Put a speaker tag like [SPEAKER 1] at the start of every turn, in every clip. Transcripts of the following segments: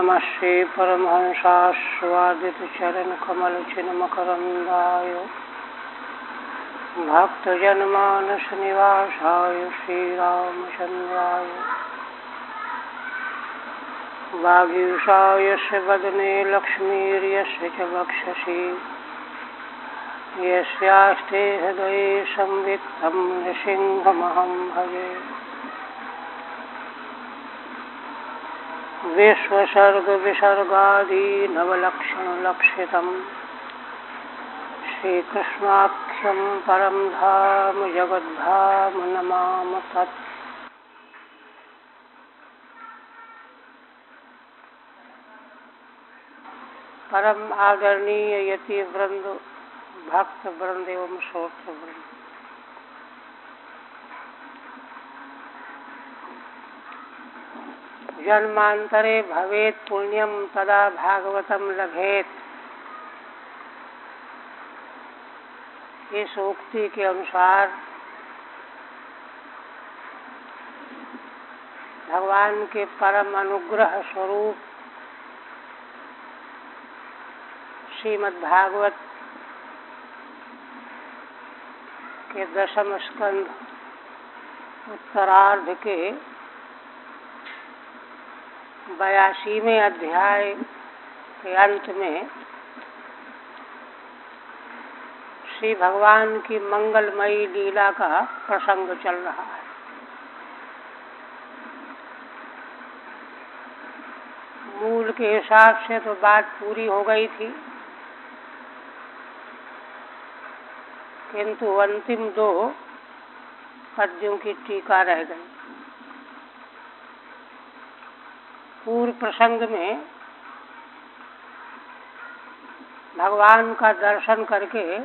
[SPEAKER 1] नमः श्री परमहंसास्वादितचरणकमलचिन्मकरन्दाय भक्तजनमानसनिवासाय श्रीरामचन्द्राय वागीशाय यस्य वदने लक्ष्मीर्यस्य च वक्षसि यस्यास्ते हृदये संवित्तं नृसिंहमहं भजे। विश्वसर्गविसर्गादि नवलक्षणलक्षितं श्रीकृष्णाख्यं परं धाम जगद्धाम नमामि तत्। परम आदरणीय यति वृंद, भक्त वृंद एवं श्रोत्र वृंद, जन्मांतरे भवेत् पुण्यम तदा भागवतम लभेत, इस उक्ति के अनुसार भगवान के परम अनुग्रह स्वरूप श्रीमद्भागवत के दशम स्कंध उत्तरार्ध के 82वें अध्याय के अंत में श्री भगवान की मंगलमयी लीला का प्रसंग चल रहा है। मूल के हिसाब से तो बात पूरी हो गई थी, किंतु अंतिम 2 पद्यों की टीका रह गई। पूर्व प्रसंग में भगवान का दर्शन करके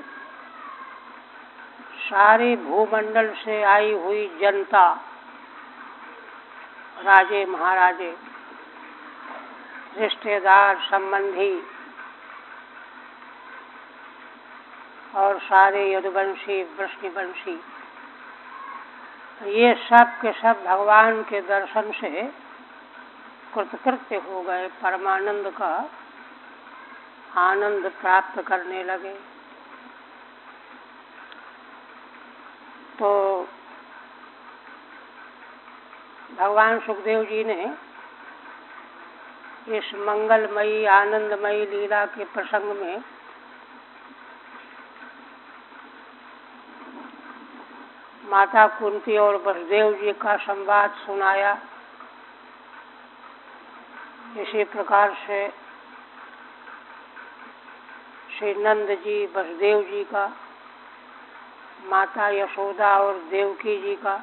[SPEAKER 1] सारे भूमंडल से आई हुई जनता, राजे महाराजे, रिश्तेदार, संबंधी और सारे यदुवंशी, वृष्णिवंशी, ये सब के सब भगवान के दर्शन से कृतकृत्य हो गए, परमानंद का आनंद प्राप्त करने लगे। तो भगवान सुखदेव जी ने इस मंगलमयी आनंदमयी लीला के प्रसंग में माता कुंती और वसुदेव जी का संवाद सुनाया। इसी प्रकार से श्री नंद जी, वसुदेव जी का, माता यशोदा और देवकी जी का,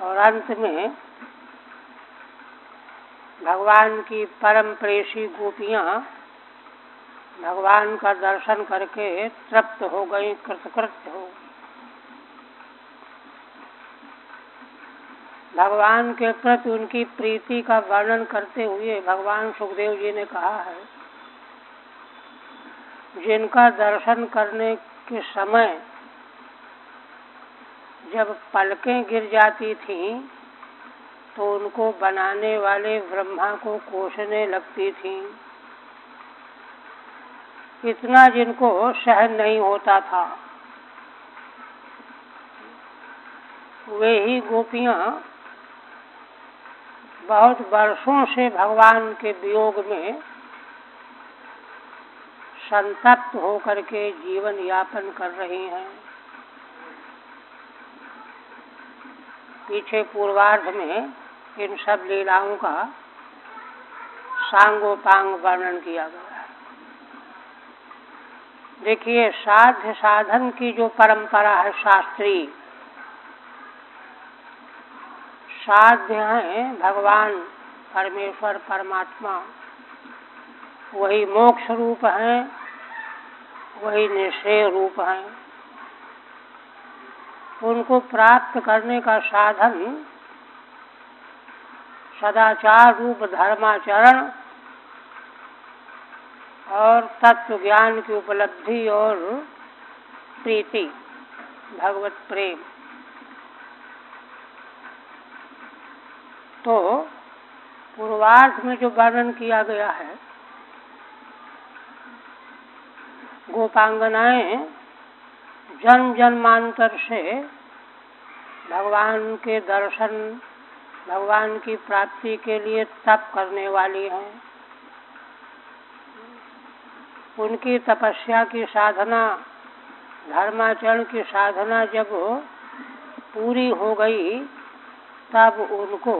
[SPEAKER 1] और अंत में भगवान की परम प्रेयसी गोपियां भगवान का दर्शन करके तृप्त हो गई, कृतकृत्य हो। भगवान के प्रति उनकी प्रीति का वर्णन करते हुए भगवान सुखदेव जी ने कहा है, जिनका दर्शन करने के समय जब पलकें गिर जाती थीं तो उनको बनाने वाले ब्रह्मा को कोसने लगती थीं। इतना जिनको सहन नहीं होता था, वे ही गोपियां बहुत वर्षों से भगवान के वियोग में संतप्त होकर के जीवन यापन कर रही हैं। पीछे पूर्वार्ध में इन सब लीलाओं का सांगोपांग वर्णन किया गया है। देखिए, साध्य साधन की जो परंपरा है शास्त्रीय, साध्य है भगवान परमेश्वर परमात्मा, वही मोक्ष रूप है, वही निश्चय रूप है। उनको प्राप्त करने का साधन सदाचार रूप धर्माचरण और तत्व ज्ञान की उपलब्धि और प्रीति, भगवत प्रेम। तो पूर्वार्ध में जो वर्णन किया गया है, गोपांगनाएं जन्म जन्मांतर से भगवान के दर्शन, भगवान की प्राप्ति के लिए तप करने वाली हैं। उनकी तपस्या की साधना, धर्माचरण की साधना जब पूरी हो गई, तब उनको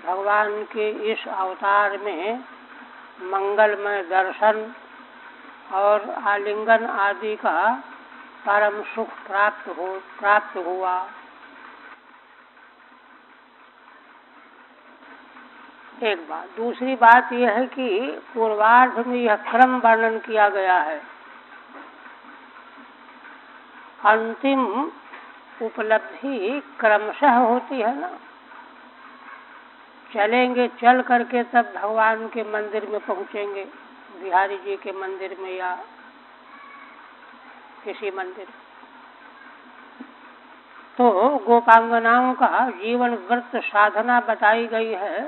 [SPEAKER 1] भगवान के इस अवतार में मंगलमय दर्शन और आलिंगन आदि का परम सुख प्राप्त हुआ। एक बात। दूसरी बात यह है कि पूर्वार्ध में यह क्रम वर्णन किया गया है। अंतिम उपलब्धि क्रमशः होती है ना, चलेंगे, चल करके तब भगवान के मंदिर में पहुंचेंगे, बिहारी जी के मंदिर में या किसी मंदिर। तो गोपांगनाओं का जीवन व्रत साधना बताई गई है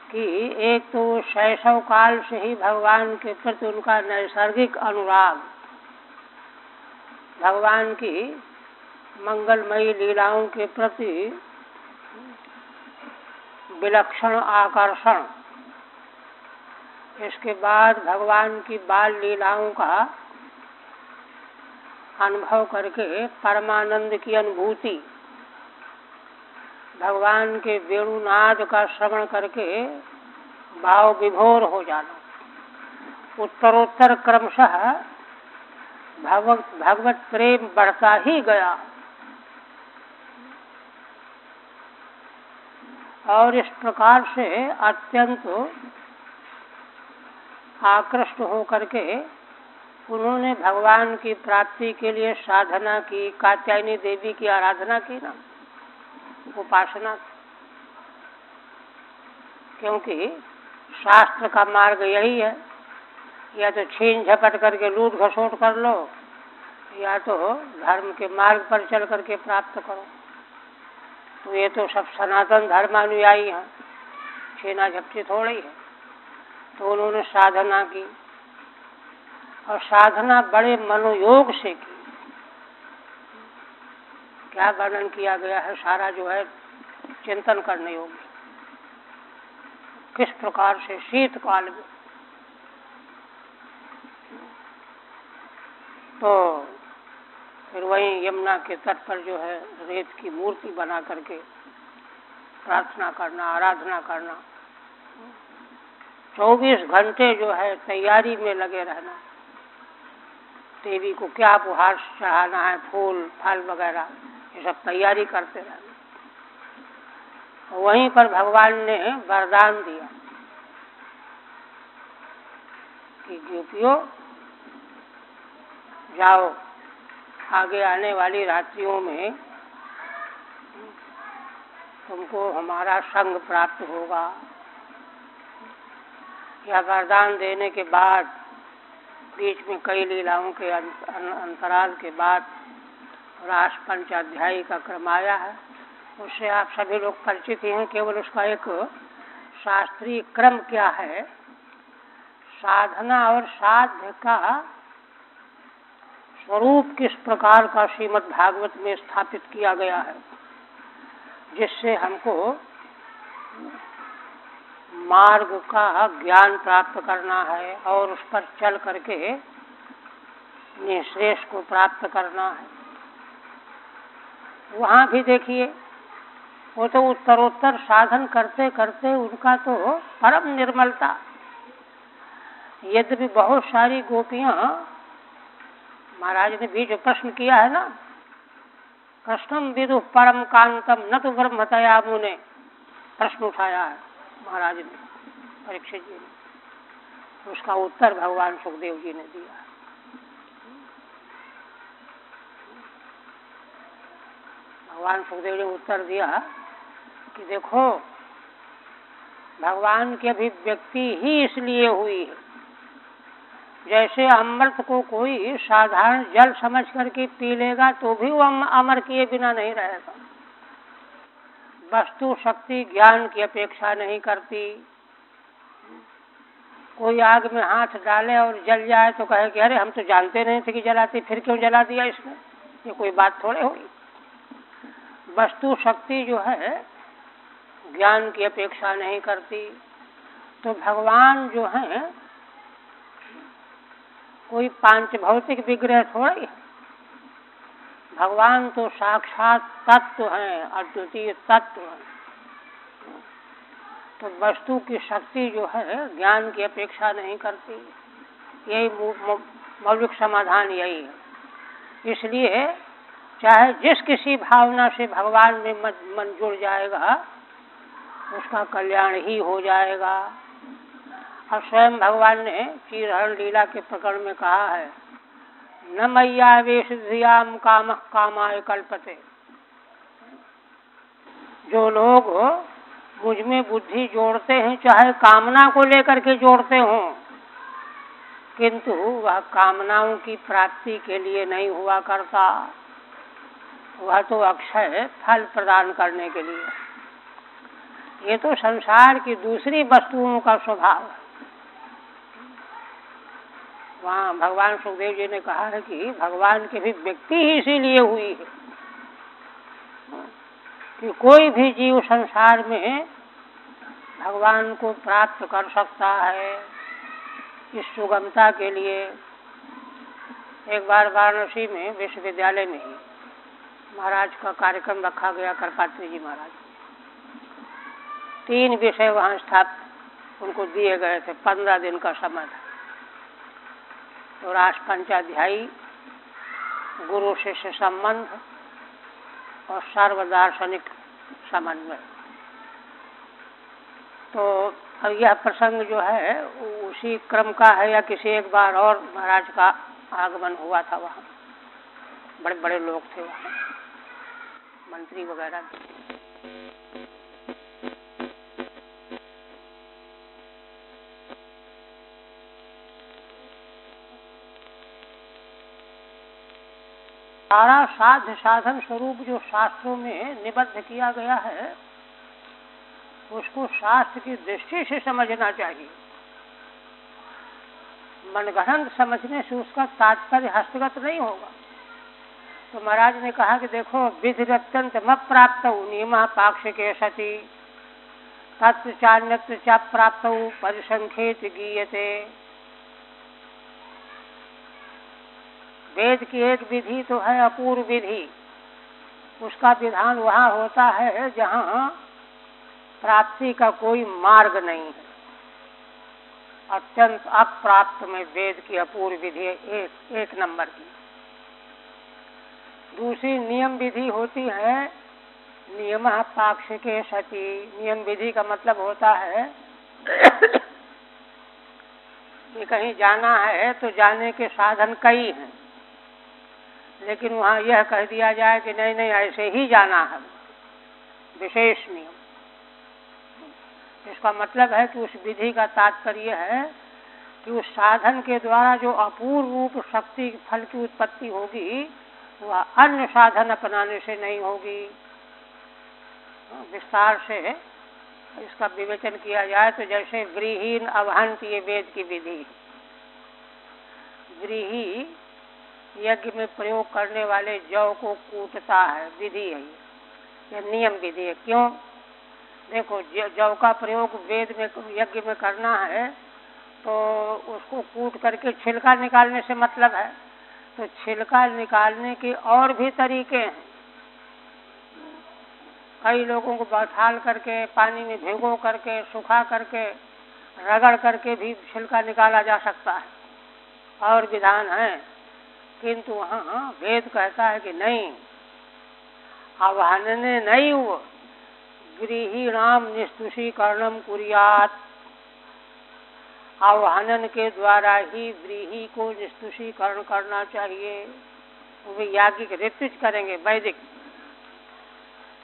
[SPEAKER 1] कि एक तो शैशव काल से ही भगवान के प्रति उनका नैसर्गिक अनुराग, भगवान की मंगलमयी लीलाओं के प्रति विलक्षण आकर्षण, इसके बाद भगवान की बाल लीलाओं का अनुभव करके परमानंद की अनुभूति, भगवान के वेणुनाद का श्रवण करके भाव विभोर हो जाना, उत्तरोत्तर क्रमशः भगवत प्रेम बढ़ता ही गया और इस प्रकार से अत्यंत आकृष्ट होकर के उन्होंने भगवान की प्राप्ति के लिए साधना की, कात्यायनी देवी की आराधना की ना, उपासना, क्योंकि शास्त्र का मार्ग यही है, या तो छीन झपट करके लूट घसोट कर लो, या तो धर्म के मार्ग पर चल करके प्राप्त करो। तो ये तो सब सनातन धर्मानुयायी हैं, छीना झपटी थोड़ी है। तो उन्होंने साधना की और साधना बड़े मनोयोग से की। क्या वर्णन किया गया है, सारा जो है चिंतन करने योग्य। किस प्रकार से शीतकाल में तो फिर वहीं यमुना के तट पर जो है रेत की मूर्ति बना करके प्रार्थना करना, आराधना करना, 24 घंटे जो है तैयारी में लगे रहना, देवी को क्या उपहार चढ़ाना है, फूल फल वगैरह, ये सब तैयारी करते रहना। वहीं पर भगवान ने वरदान दिया कि गोपियों जाओ, आगे आने वाली रात्रियों में तुमको हमारा संग प्राप्त होगा। यह वरदान देने के बाद बीच में कई लीलाओं के अंतराल के बाद रास पंचाध्यायी का क्रम आया है, उससे आप सभी लोग परिचित ही हैं। केवल उसका एक शास्त्रीय क्रम क्या है, साधना और साध्य का स्वरूप किस प्रकार का श्रीमद् भागवत में स्थापित किया गया है, जिससे हमको मार्ग का ज्ञान प्राप्त करना है और उस पर चल करके निःश्रेष को प्राप्त करना है। वहाँ भी देखिए, वो तो उत्तरोत्तर साधन करते करते उनका तो परम निर्मलता। यद्यपि बहुत सारी गोपियां, महाराज ने भी जो प्रश्न किया है ना, कृष्णम विदुः परम कांतम न तो ब्रह्मतया मुने, प्रश्न उठाया है महाराज ने, परीक्षित जी ने। उसका उत्तर भगवान सुखदेव जी ने दिया। भगवान सुखदेव ने उत्तर दिया कि देखो, भगवान की अभिव्यक्ति ही इसलिए हुई है, जैसे अमृत को कोई साधारण जल समझ करके पी लेगा तो भी वो अमर किए बिना नहीं रहेगा। वस्तु शक्ति ज्ञान की अपेक्षा नहीं करती। कोई आग में हाथ डाले और जल जाए तो कहे कि अरे हम तो जानते नहीं थे कि जलाती, फिर क्यों जला दिया इसने, ये कोई बात थोड़े हुई। वस्तु शक्ति जो है ज्ञान की अपेक्षा नहीं करती। तो भगवान जो है कोई पांच भौतिक विग्रह थोड़े है। भगवान तो साक्षात तत्व हैं, अद्वितीय तत्व हैं। तो वस्तु की शक्ति जो है ज्ञान की अपेक्षा नहीं करती। यही मौलिक समाधान यही है। इसलिए चाहे जिस किसी भावना से भगवान में मन जुड़ जाएगा उसका कल्याण ही हो जाएगा। और स्वयं भगवान ने चीरहरण लीला के प्रकरण में कहा है, न मय्यावेश धियाम कामः कामाय कल्पते। जो लोग मुझ में बुद्धि जोड़ते हैं, चाहे कामना को लेकर के जोड़ते हों, किंतु वह कामनाओं की प्राप्ति के लिए नहीं हुआ करता, वह तो अक्षय फल प्रदान करने के लिए। ये तो संसार की दूसरी वस्तुओं का स्वभाव है। वहाँ भगवान सुखदेव जी ने कहा है कि भगवान की भी व्यक्ति ही इसीलिए हुई है कि कोई भी जीव संसार में भगवान को प्राप्त कर सकता है। इस सुगमता के लिए एक बार वाराणसी में विश्वविद्यालय में ही महाराज का कार्यक्रम रखा गया, करपात्री जी महाराज। 3 विषय वहाँ स्थापित उनको दिए गए थे, 15 दिन का समय था। तो राष्ट्र पंचाध्यायी, गुरु शिष्य संबंध और सर्वदार्शनिक समन्वय। तो यह प्रसंग जो है उसी क्रम का है या किसी एक बार और महाराज का आगमन हुआ था। वहाँ बड़े बड़े लोग थे, वहाँ मंत्री वगैरह। सारा साध्य साधन स्वरूप जो शास्त्रों में निबद्ध किया गया है उसको शास्त्र की दृष्टि से समझना चाहिए। मनगढ़ंत समझने से उसका तात्पर्य हस्तगत नहीं होगा। तो महाराज ने कहा कि देखो, विधिरत्यंत म प्राप्त नियम पाक्ष के सती तत्व चान्यत्र च प्राप्त परिसंख्येत गीयते। वेद की एक विधि तो है अपूर्व विधि, उसका विधान वहाँ होता है जहाँ प्राप्ति का कोई मार्ग नहीं है। अत्यंत अप्राप्त में वेद की अपूर्व विधि एक नंबर की। दूसरी नियम विधि होती है नियम पाक्षिके सति। नियम विधि का मतलब होता है कि कहीं जाना है तो जाने के साधन कई हैं, लेकिन वहाँ यह कह दिया जाए कि नहीं नहीं ऐसे ही जाना है, विशेष नियम। इसका मतलब है कि उस विधि का तात्पर्य है कि उस साधन के द्वारा जो अपूर्व रूप शक्ति फल की उत्पत्ति होगी वह अन्य साधन अपनाने से नहीं होगी। विस्तार से इसका विवेचन किया जाए तो जैसे व्रीहीन अवहंत, ये वेद की विधि। व्रीही यज्ञ में प्रयोग करने वाले जौ को कूटता है, विधि है यह नियम विधि है। क्यों? देखो, जौ का प्रयोग वेद में यज्ञ में करना है तो उसको कूट करके छिलका निकालने से मतलब है। तो छिलका निकालने के और भी तरीके हैं। कई लोगों को बैठाल करके पानी में भिगो करके सुखा करके रगड़ करके भी छिलका निकाला जा सकता है, और विधान है। किंतु वहाँ वेद कहता है कि नहीं, आवाहनने नहीं वो गृहीणाम निस्तुषीकरणम कुर्यात्। आवाहनन के द्वारा ही व्रीही को निस्तुषीकरण करना चाहिए। वो भी याज्ञिक ऋत्विज करेंगे, वैदिक।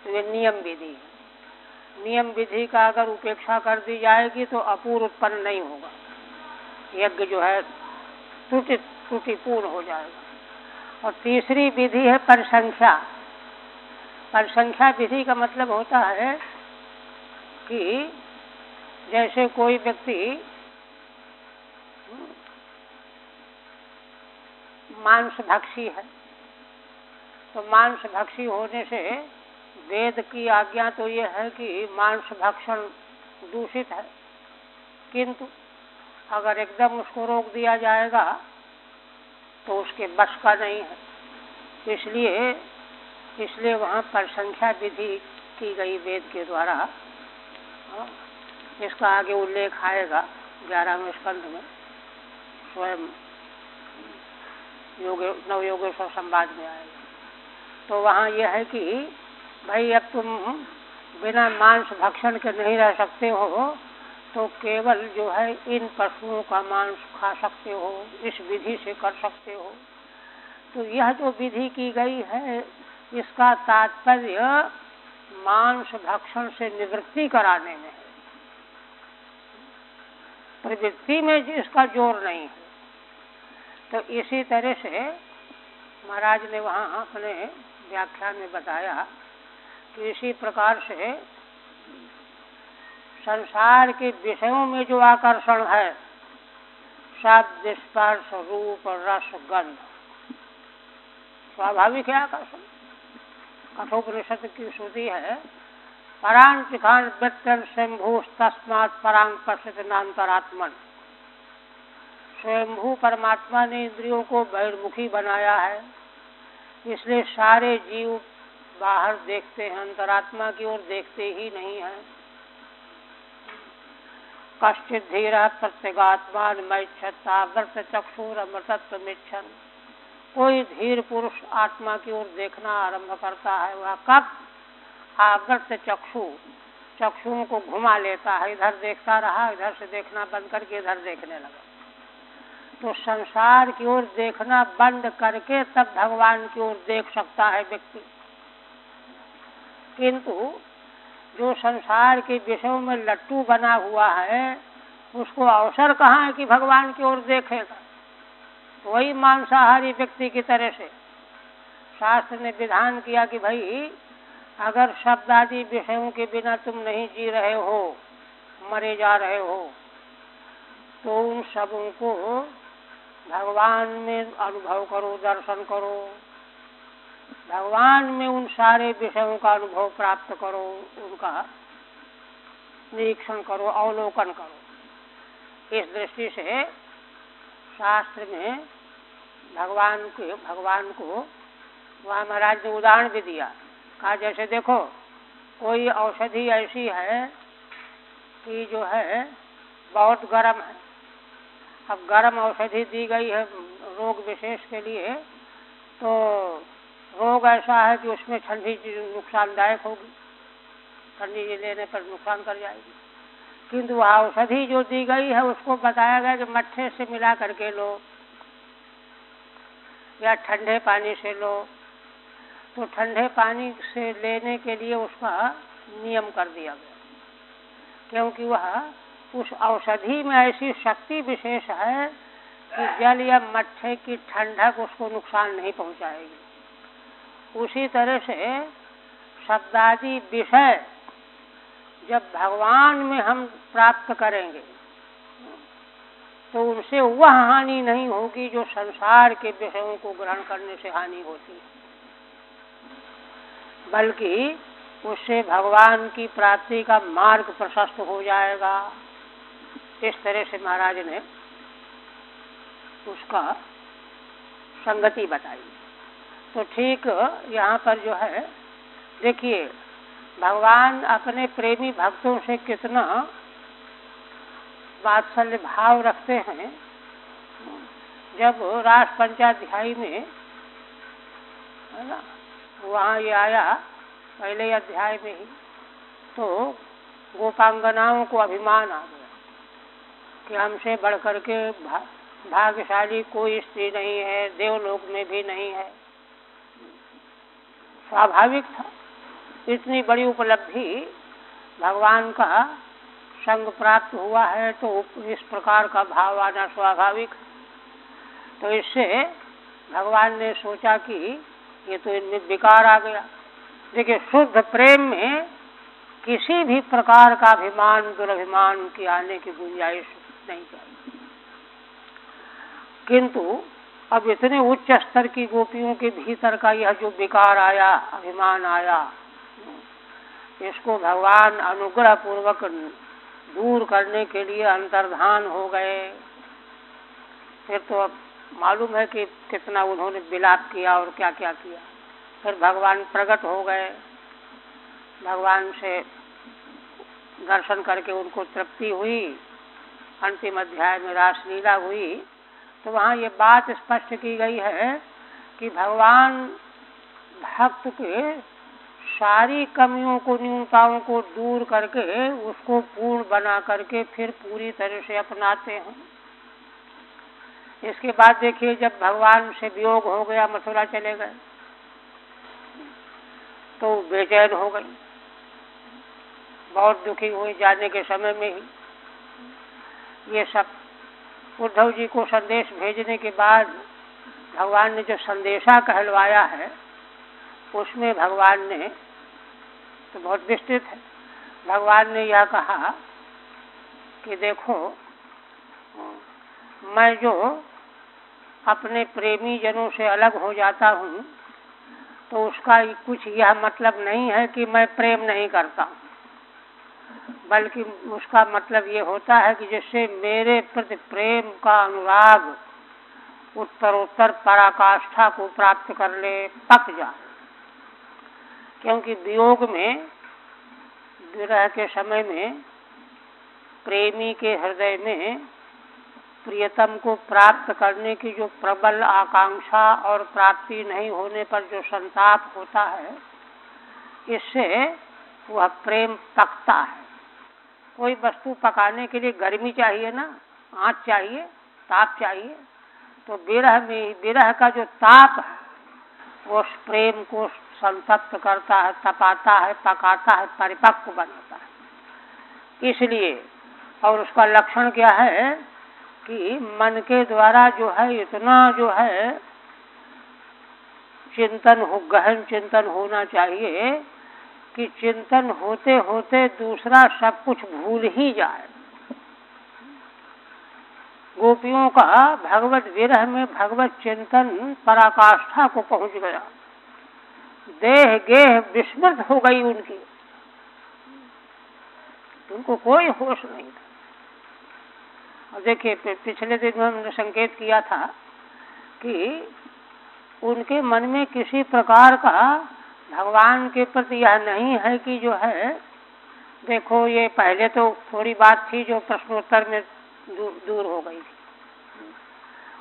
[SPEAKER 1] तो ये नियम विधि। नियम विधि का अगर उपेक्षा कर दी जाएगी तो अपूर्व उत्पन्न नहीं होगा, यज्ञ जो है त्रुटिपूर्ण हो जाएगा। और तीसरी विधि है परिसंख्या। परिसंख्या विधि का मतलब होता है कि जैसे कोई व्यक्ति मांसभक्षी है, तो मांसभक्षी होने से वेद की आज्ञा तो ये है कि मांस भक्षण दूषित है, किंतु अगर एकदम उसको रोक दिया जाएगा तो उसके बस का नहीं है। इसलिए वहाँ पर संख्या विधि की गई वेद के द्वारा। इसका आगे उल्लेख आएगा 11वें स्कंध में, स्वयं नवयोगेश्वर संवाद में आएगा। तो वहाँ यह है कि भाई अब तुम बिना मांस भक्षण के नहीं रह सकते हो, तो केवल जो है इन पशुओं का मांस खा सकते हो, इस विधि से कर सकते हो। तो यह जो विधि की गई है इसका तात्पर्य मांस भक्षण से निवृत्ति कराने में है, प्रवृत्ति में इसका जोर नहीं है। तो इसी तरह से महाराज ने वहाँ अपने व्याख्यान में बताया कि इसी प्रकार से संसार के विषयों में जो आकर्षण है, शब्द स्पर्श रूप रस गंध, स्वाभाविक है आकर्षण। कठोपनिषद की श्रुति है, परांचिखान व्यक्तन स्वयंभू तस्मात् परांग पश्यति नान्तरात्मन। स्वयंभू परमात्मा ने इंद्रियों को बहिर्मुखी बनाया है, इसलिए सारे जीव बाहर देखते हैं, अंतरात्मा की ओर देखते ही नहीं है। कश्चित धीरः प्रत्यगात्मान मैच्छताव्रत चक्षुरमृतत्वमिच्छन्। कोई धीर पुरुष आत्मा की ओर देखना आरंभ करता है, वह कब? आवृत चक्षुओं को घुमा लेता है, इधर देखता रहा, इधर से देखना बंद करके इधर देखने लगा। तो संसार की ओर देखना बंद करके तब भगवान की ओर देख सकता है व्यक्ति। किंतु जो संसार के विषयों में लट्टू बना हुआ है, उसको अवसर कहाँ है कि भगवान की ओर देखेगा। वही मांसाहारी व्यक्ति की तरह से शास्त्र ने विधान किया कि भाई अगर शब्द आदि विषयों के बिना तुम नहीं जी रहे हो, मरे जा रहे हो, तो उन सबों को भगवान में अनुभव करो, दर्शन करो, भगवान में उन सारे विषयों का अनुभव प्राप्त करो, उनका निरीक्षण करो, अवलोकन करो। इस दृष्टि से शास्त्र में भगवान को वहाँ महाराज ने उदाहरण भी दिया। कहा जैसे देखो कोई औषधि ऐसी है कि जो है बहुत गर्म है, अब गर्म औषधि दी गई है रोग विशेष के लिए, तो रोग ऐसा है कि उसमें ठंडी चीज नुकसानदायक होगी, ठंडी चीज लेने पर नुकसान कर जाएगी। किंतु वह औषधि जो दी गई है उसको बताया गया कि मट्ठे से मिला करके लो या ठंडे पानी से लो। तो ठंडे पानी से लेने के लिए उसका नियम कर दिया गया, क्योंकि वह उस औषधि में ऐसी शक्ति विशेष है कि जल या मट्ठे की ठंडक उसको नुकसान नहीं पहुंचाएगी। उसी तरह से शब्दादि विषय जब भगवान में हम प्राप्त करेंगे तो उनसे वह हानि नहीं होगी जो संसार के विषयों को ग्रहण करने से हानि होती है, बल्कि उससे भगवान की प्राप्ति का मार्ग प्रशस्त हो जाएगा। इस तरह से महाराज ने उसका संगति बताई। तो ठीक यहाँ पर जो है देखिए, भगवान अपने प्रेमी भक्तों से कितना वात्सल्य भाव रखते हैं। जब रास पंचाध्यायी में है ना, वहाँ ये आया पहले अध्याय में ही, तो गोपांगनाओं को अभिमान आ गया कि हमसे बढ़कर के भाग्यशाली कोई स्त्री नहीं है, देवलोक में भी नहीं है। स्वाभाविक था, इतनी बड़ी उपलब्धि भगवान का संग प्राप्त हुआ है तो इस प्रकार का भाव आना स्वाभाविक। तो इससे भगवान ने सोचा कि ये तो इनमें विकार आ गया, देखिए, शुद्ध प्रेम में किसी भी प्रकार का अभिमान, दुर्भिमान की आने की गुंजाइश नहीं चाहिए। किंतु अब इतने उच्च स्तर की गोपियों के भीतर का यह जो विकार आया, अभिमान आया, इसको भगवान अनुग्रह पूर्वक दूर करने के लिए अंतर्धान हो गए। फिर तो अब मालूम है कि कितना उन्होंने विलाप किया और क्या क्या किया। फिर भगवान प्रकट हो गए, भगवान से दर्शन करके उनको तृप्ति हुई। अंतिम अध्याय में रासलीला हुई, तो वहाँ ये बात स्पष्ट की गई है कि भगवान भक्त के सारी कमियों को, न्यूनताओं को दूर करके उसको पूर्ण बना करके फिर पूरी तरह से अपनाते हैं। इसके बाद देखिए, जब भगवान से वियोग हो गया, मथुरा चले गए, तो बेचैन हो गई, बहुत दुखी हुई जाने के समय में ही। ये सब उद्धव जी को संदेश भेजने के बाद भगवान ने जो संदेशा कहलवाया है, उसमें भगवान ने तो बहुत विस्तृत है। भगवान ने यह कहा कि देखो, मैं जो अपने प्रेमी जनों से अलग हो जाता हूँ, तो उसका कुछ यह मतलब नहीं है कि मैं प्रेम नहीं करता, बल्कि उसका मतलब ये होता है कि जिससे मेरे प्रति प्रेम का अनुराग उत्तरोत्तर पराकाष्ठा को प्राप्त कर ले, पक जाए। क्योंकि वियोग में, विरह के समय में प्रेमी के हृदय में प्रियतम को प्राप्त करने की जो प्रबल आकांक्षा और प्राप्ति नहीं होने पर जो संताप होता है, इससे वह प्रेम पकता है। कोई वस्तु पकाने के लिए गर्मी चाहिए ना, आँच चाहिए, ताप चाहिए। तो विरह में, विरह का जो ताप है वो उस प्रेम को संतप्त करता है, तपाता है, पकाता है, परिपक्व बनाता है। इसलिए, और उसका लक्षण क्या है कि मन के द्वारा जो है इतना जो है चिंतन हो, गहन चिंतन होना चाहिए कि चिंतन होते होते दूसरा सब कुछ भूल ही जाए। गोपियों का भगवत विरह में भगवत चिंतन पराकाष्ठा को पहुंच गया, देह गेह विस्मृत हो गई उनकी, उनको कोई होश नहीं था। और देखिए, पिछले दिन में हमने संकेत किया था कि उनके मन में किसी प्रकार का भगवान के प्रति यह नहीं है कि जो है, देखो ये पहले तो थोड़ी बात थी जो प्रश्नोत्तर में दूर हो गई थी,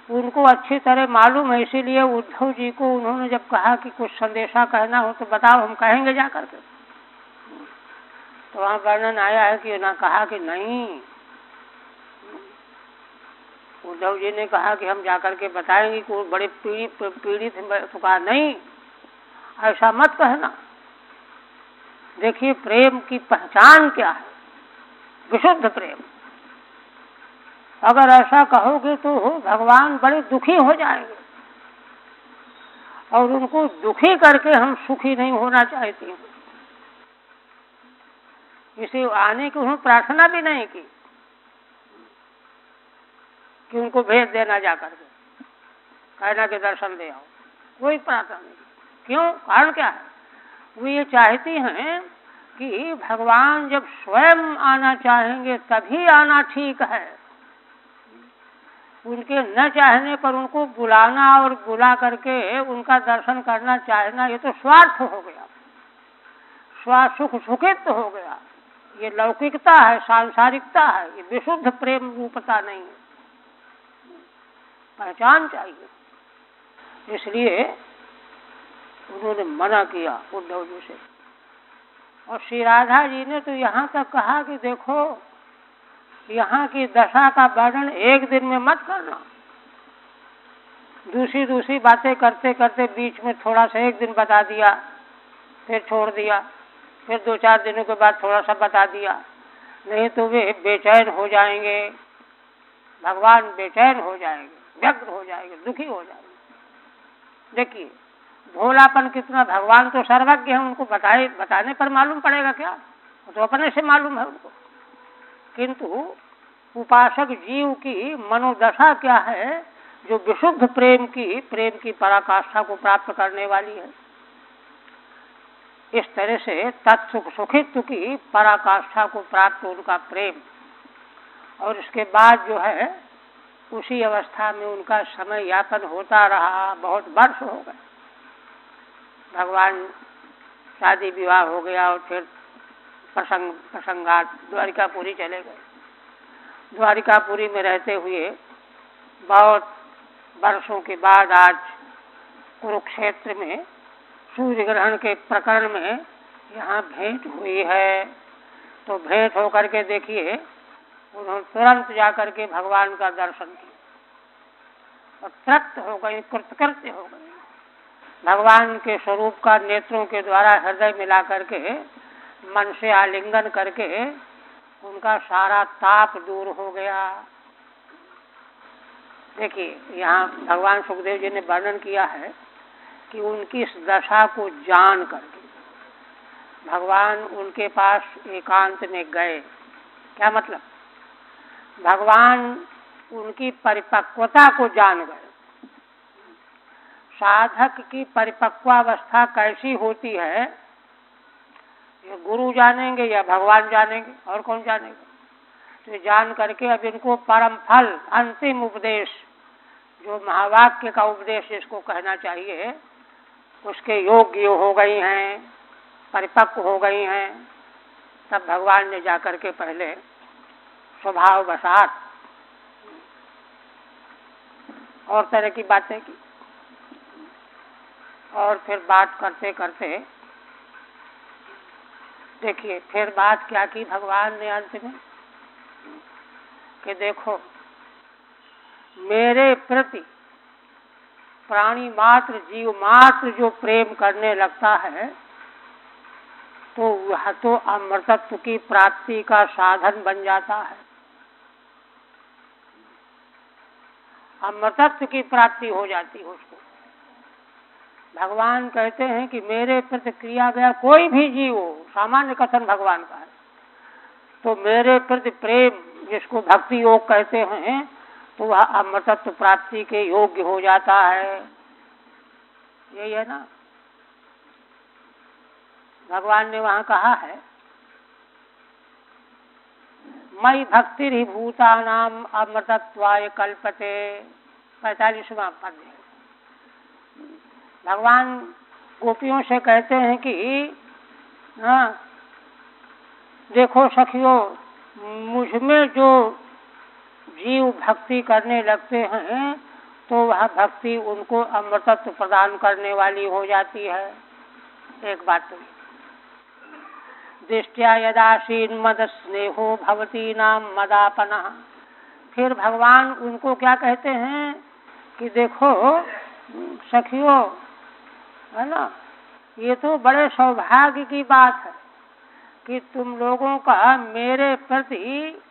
[SPEAKER 1] उनको अच्छी तरह मालूम है। इसीलिए उद्धव जी को उन्होंने जब कहा कि कुछ संदेशा कहना हो तो बताओ, हम कहेंगे जा करके, तो वहाँ वर्णन आया है कि ना कहा कि नहीं, उद्धव जी ने कहा कि हम जाकर के बताएंगे कि वो बड़े पीड़ित हैं। तो कहा नहीं, ऐसा मत कहना। देखिए, प्रेम की पहचान क्या है, विशुद्ध प्रेम। अगर ऐसा कहोगे तो भगवान बड़े दुखी हो जाएंगे, और उनको दुखी करके हम सुखी नहीं होना चाहते हैं। इसे आने की उन्होंने प्रार्थना भी नहीं की कि उनको भेज देना जाकर के, कहना के दर्शन दे आओ, कोई प्रार्थना नहीं। क्यों? कारण क्या है? वो ये चाहती हैं कि भगवान जब स्वयं आना चाहेंगे तभी आना ठीक है। उनके न चाहने पर उनको बुलाना और बुला करके उनका दर्शन करना चाहना, ये तो स्वार्थ हो गया, स्वसुख सुखित्व हो गया। ये लौकिकता है, सांसारिकता है, ये विशुद्ध प्रेम रूपता नहीं है। पहचान चाहिए। इसलिए उन्होंने मना किया उद्धव जी से। और श्री राधा जी ने तो यहाँ तक कहा कि देखो, यहाँ की दशा का वर्णन एक दिन में मत करना। दूसरी बातें करते करते बीच में थोड़ा सा एक दिन बता दिया, फिर छोड़ दिया, फिर 2-4 दिनों के बाद थोड़ा सा बता दिया, नहीं तो वे बेचैन हो जाएंगे, भगवान बेचैन हो जाएंगे, व्यग्र हो जाएंगे, दुखी हो जाएंगे। देखिए, भोलापन कितना, भगवान तो सर्वज्ञ है, उनको बताने पर मालूम पड़ेगा क्या? वो तो अपने से मालूम है उनको। किंतु उपासक जीव की मनोदशा क्या है, जो विशुद्ध प्रेम की पराकाष्ठा को प्राप्त करने वाली है। इस तरह से तत्सुख सुखित्व की पराकाष्ठा को प्राप्त उनका प्रेम, और इसके बाद जो है उसी अवस्था में उनका समय यापन होता रहा, बहुत वर्ष हो गए। भगवान शादी विवाह हो गया और फिर प्रसंगात द्वारिकापुरी चले गए। द्वारिकापुरी में रहते हुए बहुत वर्षों के बाद आज कुरुक्षेत्र में सूर्य ग्रहण के प्रकरण में यहाँ भेंट हुई है। तो भेंट होकर के देखिए, उन्होंने तुरंत जाकर के भगवान का दर्शन किया और तृप्त हो गई, कृतकृत्य हो गई। भगवान के स्वरूप का नेत्रों के द्वारा हृदय मिला करके मन से आलिंगन करके उनका सारा ताप दूर हो गया। देखिए, यहाँ भगवान सुखदेव जी ने वर्णन किया है कि उनकी इस दशा को जान करके भगवान उनके पास एकांत में गए। क्या मतलब? भगवान उनकी परिपक्वता को जान गए। साधक की परिपक्वावस्था कैसी होती है, ये गुरु जानेंगे या भगवान जानेंगे, और कौन जानेगा? तो जान करके अब इनको परम फल, अंतिम उपदेश, जो महावाक्य का उपदेश जिसको कहना चाहिए, उसके योग्य हो गई हैं, परिपक्व हो गई हैं। तब भगवान ने जाकर के पहले स्वभाव वसात और तरह की बातें की, और फिर बात करते करते देखिए फिर बात क्या की भगवान ने अंत में, कि देखो मेरे प्रति प्राणी मात्र, जीव मात्र जो प्रेम करने लगता है, तो वह तो अमृतत्व की प्राप्ति का साधन बन जाता है। अमृतत्व की प्राप्ति हो जाती है उसको। भगवान कहते हैं कि मेरे प्रति किया गया कोई भी जीव हो, सामान्य कथन भगवान का है, तो मेरे प्रति प्रेम, जिसको भक्ति योग कहते हैं, तो वह अमृतत्व प्राप्ति के योग्य हो जाता है। यही है ना, भगवान ने वहां कहा है, मयि भक्तिर्हि भूतानाम अमृतत्वाय कल्पते, 45वां पद है। भगवान गोपियों से कहते हैं कि हाँ, देखो सखियों, मुझमें जो जीव भक्ति करने लगते हैं, तो वह भक्ति उनको अमृतत्व प्रदान करने वाली हो जाती है। एक बात तो दृष्टिया यदासीन मद स्नेहो भवती नाम मदापना। फिर भगवान उनको क्या कहते हैं कि देखो सखियों, है ना, ये तो बड़े सौभाग्य की बात है कि तुम लोगों का मेरे प्रति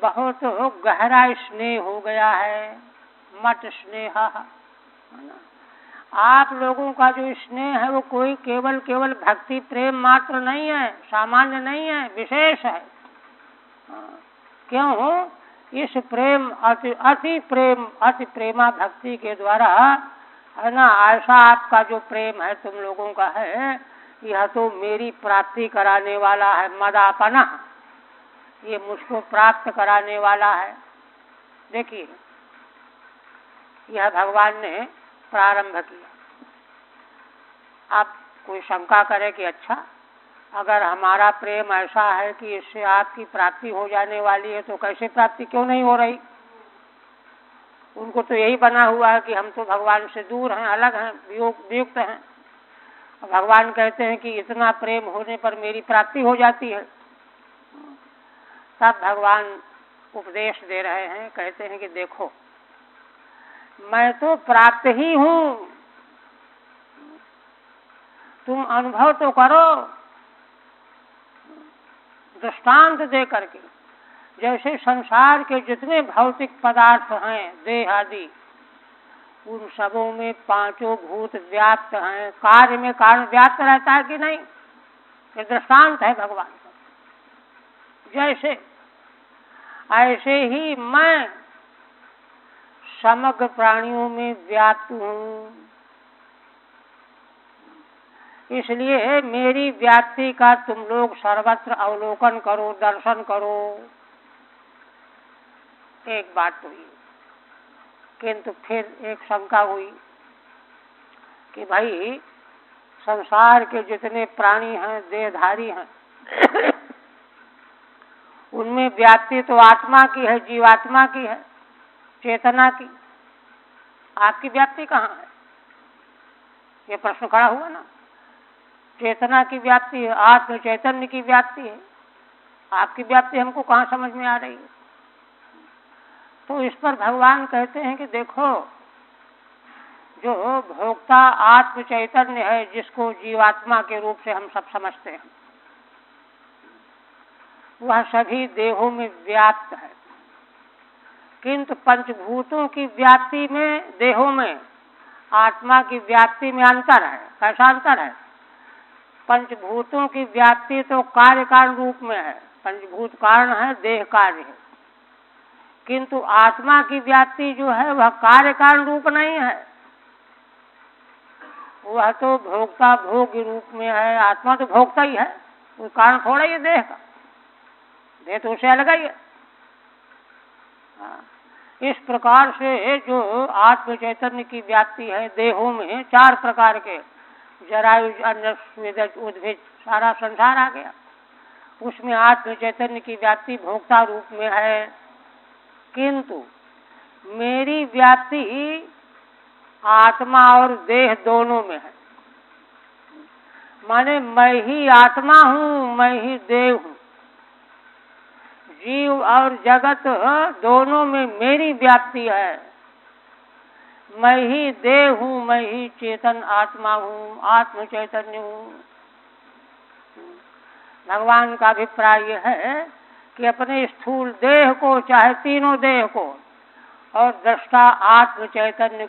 [SPEAKER 1] बहुत गहरा स्नेह हो गया है। मत स्नेह, है ना, आप लोगों का जो स्नेह है वो कोई केवल भक्ति प्रेम मात्र नहीं है, सामान्य नहीं है, विशेष है। क्यों? इस प्रेम अति प्रेमा भक्ति के द्वारा, है ना, ऐसा आपका जो प्रेम है तुम लोगों का है, यह तो मेरी प्राप्ति कराने वाला है। मदापना, ये मुझको प्राप्त कराने वाला है। देखिए, यह भगवान ने प्रारंभ किया। आप कोई शंका करे कि अच्छा, अगर हमारा प्रेम ऐसा है कि इससे आपकी प्राप्ति हो जाने वाली है, तो कैसे प्राप्ति क्यों नहीं हो रही? उनको तो यही बना हुआ है कि हम तो भगवान से दूर हैं, अलग हैं, वियुक्त हैं। भगवान कहते हैं कि इतना प्रेम होने पर मेरी प्राप्ति हो जाती है। तब भगवान उपदेश दे रहे हैं, कहते हैं कि देखो, मैं तो प्राप्त ही हूँ, तुम अनुभव तो करो। दृष्टांत दे करके, जैसे संसार के जितने भौतिक पदार्थ हैं, देह आदि, उन सबों में पांचों भूत व्याप्त हैं। कार्य में कारण व्याप्त रहता है कि नहीं, ये दृष्टांत है भगवान का। जैसे ऐसे ही मैं समग्र प्राणियों में व्याप्त हूँ, इसलिए मेरी व्याप्ति का तुम लोग सर्वत्र अवलोकन करो, दर्शन करो। एक बात हुई, किंतु फिर एक शंका हुई कि भाई संसार के जितने प्राणी हैं, देहधारी हैं, उनमें व्याप्ति तो आत्मा की है, जीवात्मा की है, चेतना की। आपकी व्याप्ति कहाँ है? ये प्रश्न खड़ा हुआ ना। चेतना की व्याप्ति है, आत्म चैतन्य की व्याप्ति है, आपकी व्याप्ति हमको कहाँ समझ में आ रही है? तो इस पर भगवान कहते हैं कि देखो, जो भोक्ता आत्म चैतन्य है, जिसको जीवात्मा के रूप से हम सब समझते हैं, वह सभी देहों में व्याप्त है। किंतु पंचभूतों की व्याप्ति में, देहों में आत्मा की व्याप्ति में अंतर है। कैसा अंतर है? पंचभूतों की व्याप्ति तो कार्य कारण रूप में है, पंचभूत कारण है, देह कार्य है। किंतु आत्मा की व्याप्ति जो है वह कार्य कारण रूप नहीं है, वह तो भोक्ता भोग रूप में है। आत्मा तो भोक्ता ही है, वो कारण थोड़ा ही देह का, देह तो उसे अलग ही है। इस प्रकार से जो आत्म चैतन्य की व्याप्ति है देहों में, चार प्रकार के, जरायुज, अन्नस्वेदज, उद्भिज, सारा संसार आ गया, उसमें आत्म चैतन्य की व्याप्ति भोक्ता रूप में है। किंतु मेरी व्याप्ति आत्मा और देह दोनों में है। माने मैं ही आत्मा हूँ, मैं ही देह हूँ, जीव और जगत दोनों में मेरी व्याप्ति है। मैं ही देह हूँ, मैं ही चेतन आत्मा हूँ, आत्म चैतन्य हूँ। भगवान का अभिप्राय यह है कि अपने स्थूल देह को, चाहे तीनों देह को, और दृष्टा आत्म चैतन्य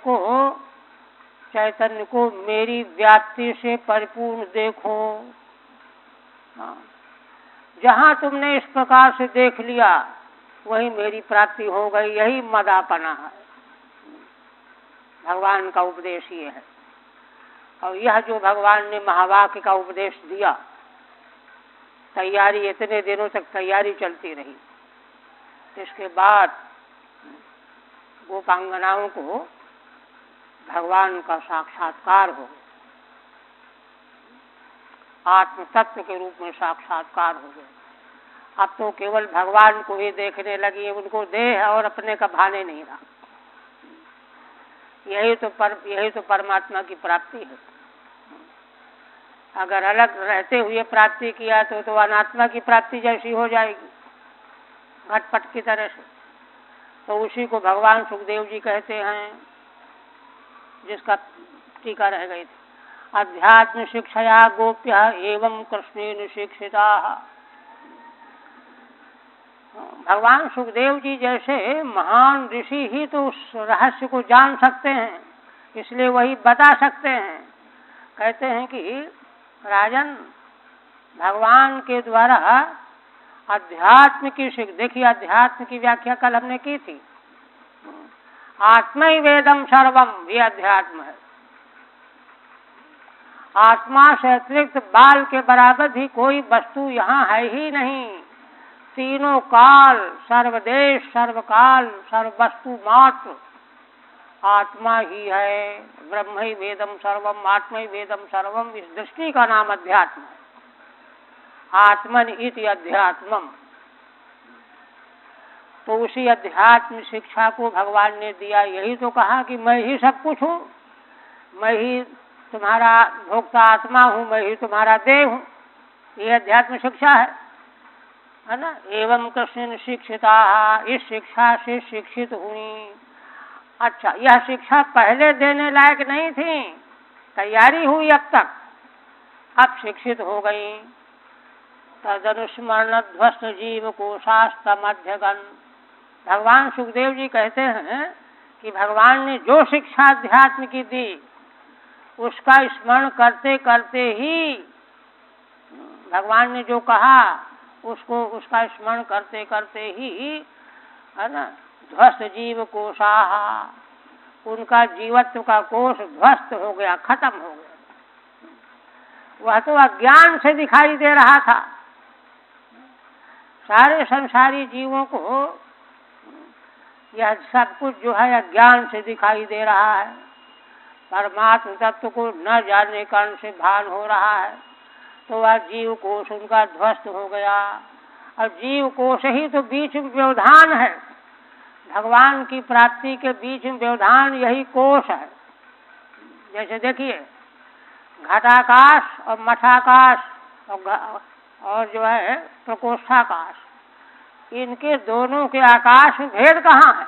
[SPEAKER 1] को मेरी व्याप्ति से परिपूर्ण देखो। जहाँ तुमने इस प्रकार से देख लिया वही मेरी प्राप्ति हो गई। यही मदापना है। भगवान का उपदेश ये है। और यह जो भगवान ने महावाक्य का उपदेश दिया, तैयारी इतने दिनों तक तैयारी चलती रही। इसके बाद गोपांगनाओं को भगवान का साक्षात्कार हो, आत्म तत्व के रूप में साक्षात्कार हो गए। अब तो केवल भगवान को ही देखने लगी, उनको देह और अपने का भाने नहीं रहा। यही तो परमात्मा की प्राप्ति है। अगर अलग रहते हुए प्राप्ति किया तो अनात्मा की प्राप्ति जैसी हो जाएगी, घटपट की तरह से। तो उसी को भगवान सुखदेव जी कहते हैं, जिसका टीका रह गई थी, अध्यात्म शिक्षया गोप्य एवं कृष्णेन शिक्षिता। भगवान सुखदेव जी जैसे महान ऋषि ही तो उस रहस्य को जान सकते हैं, इसलिए वही बता सकते हैं। कहते हैं कि राजन, भगवान के द्वारा अध्यात्म की शिक्षा, देखिए अध्यात्म की व्याख्या कल हमने की थी। आत्मै वेदम सर्वम, ये अध्यात्म है। आत्मा से अतिरिक्त बाल के बराबर भी कोई वस्तु यहाँ है ही नहीं। तीनों काल, सर्वदेश, सर्वकाल, सर्ववस्तु मात्र आत्मा ही है। ब्रह्म ही वेदम सर्वम, आत्मा ही वेदम सर्वम, इस दृष्टि का नाम अध्यात्म है। आत्मन इति अध्यात्मम। तो उसी अध्यात्म शिक्षा को भगवान ने दिया। यही तो कहा कि मैं ही सब कुछ हूँ, मैं ही तुम्हारा भोक्ता आत्मा हूँ, मैं ही तुम्हारा देह हूँ। ये अध्यात्म शिक्षा है ना। एवं कृष्ण शिक्षिता, इस शिक्षा से शिक्षित हुई। अच्छा, यह शिक्षा पहले देने लायक नहीं थी, तैयारी हुई अब तक, अब शिक्षित हो गई। तदनुस्मरण ध्वस्त जीव को शास्त्र मध्यगन। भगवान सुखदेव जी कहते हैं कि भगवान ने जो शिक्षा अध्यात्म की दी उसका स्मरण करते करते ही, भगवान ने जो कहा उसको उसका स्मरण करते करते ही, है ना, ध्वस्त जीव कोशाहा, उनका जीवत्व का कोष ध्वस्त हो गया, खत्म हो गया। वह तो अज्ञान से दिखाई दे रहा था। सारे संसारी जीवों को यह सब कुछ जो है अज्ञान से दिखाई दे रहा है। परमात्म तत्व को न जानने कारण से भान हो रहा है, तो वह जीव कोष उनका ध्वस्त हो गया। और जीव कोष ही तो बीच में व्यवधान है, भगवान की प्राप्ति के बीच में व्यवधान यही कोष है। जैसे देखिए, घटाकाश और मठाकाश और जो है प्रकोष्ठाकाश, इनके दोनों के आकाश में भेद कहाँ है?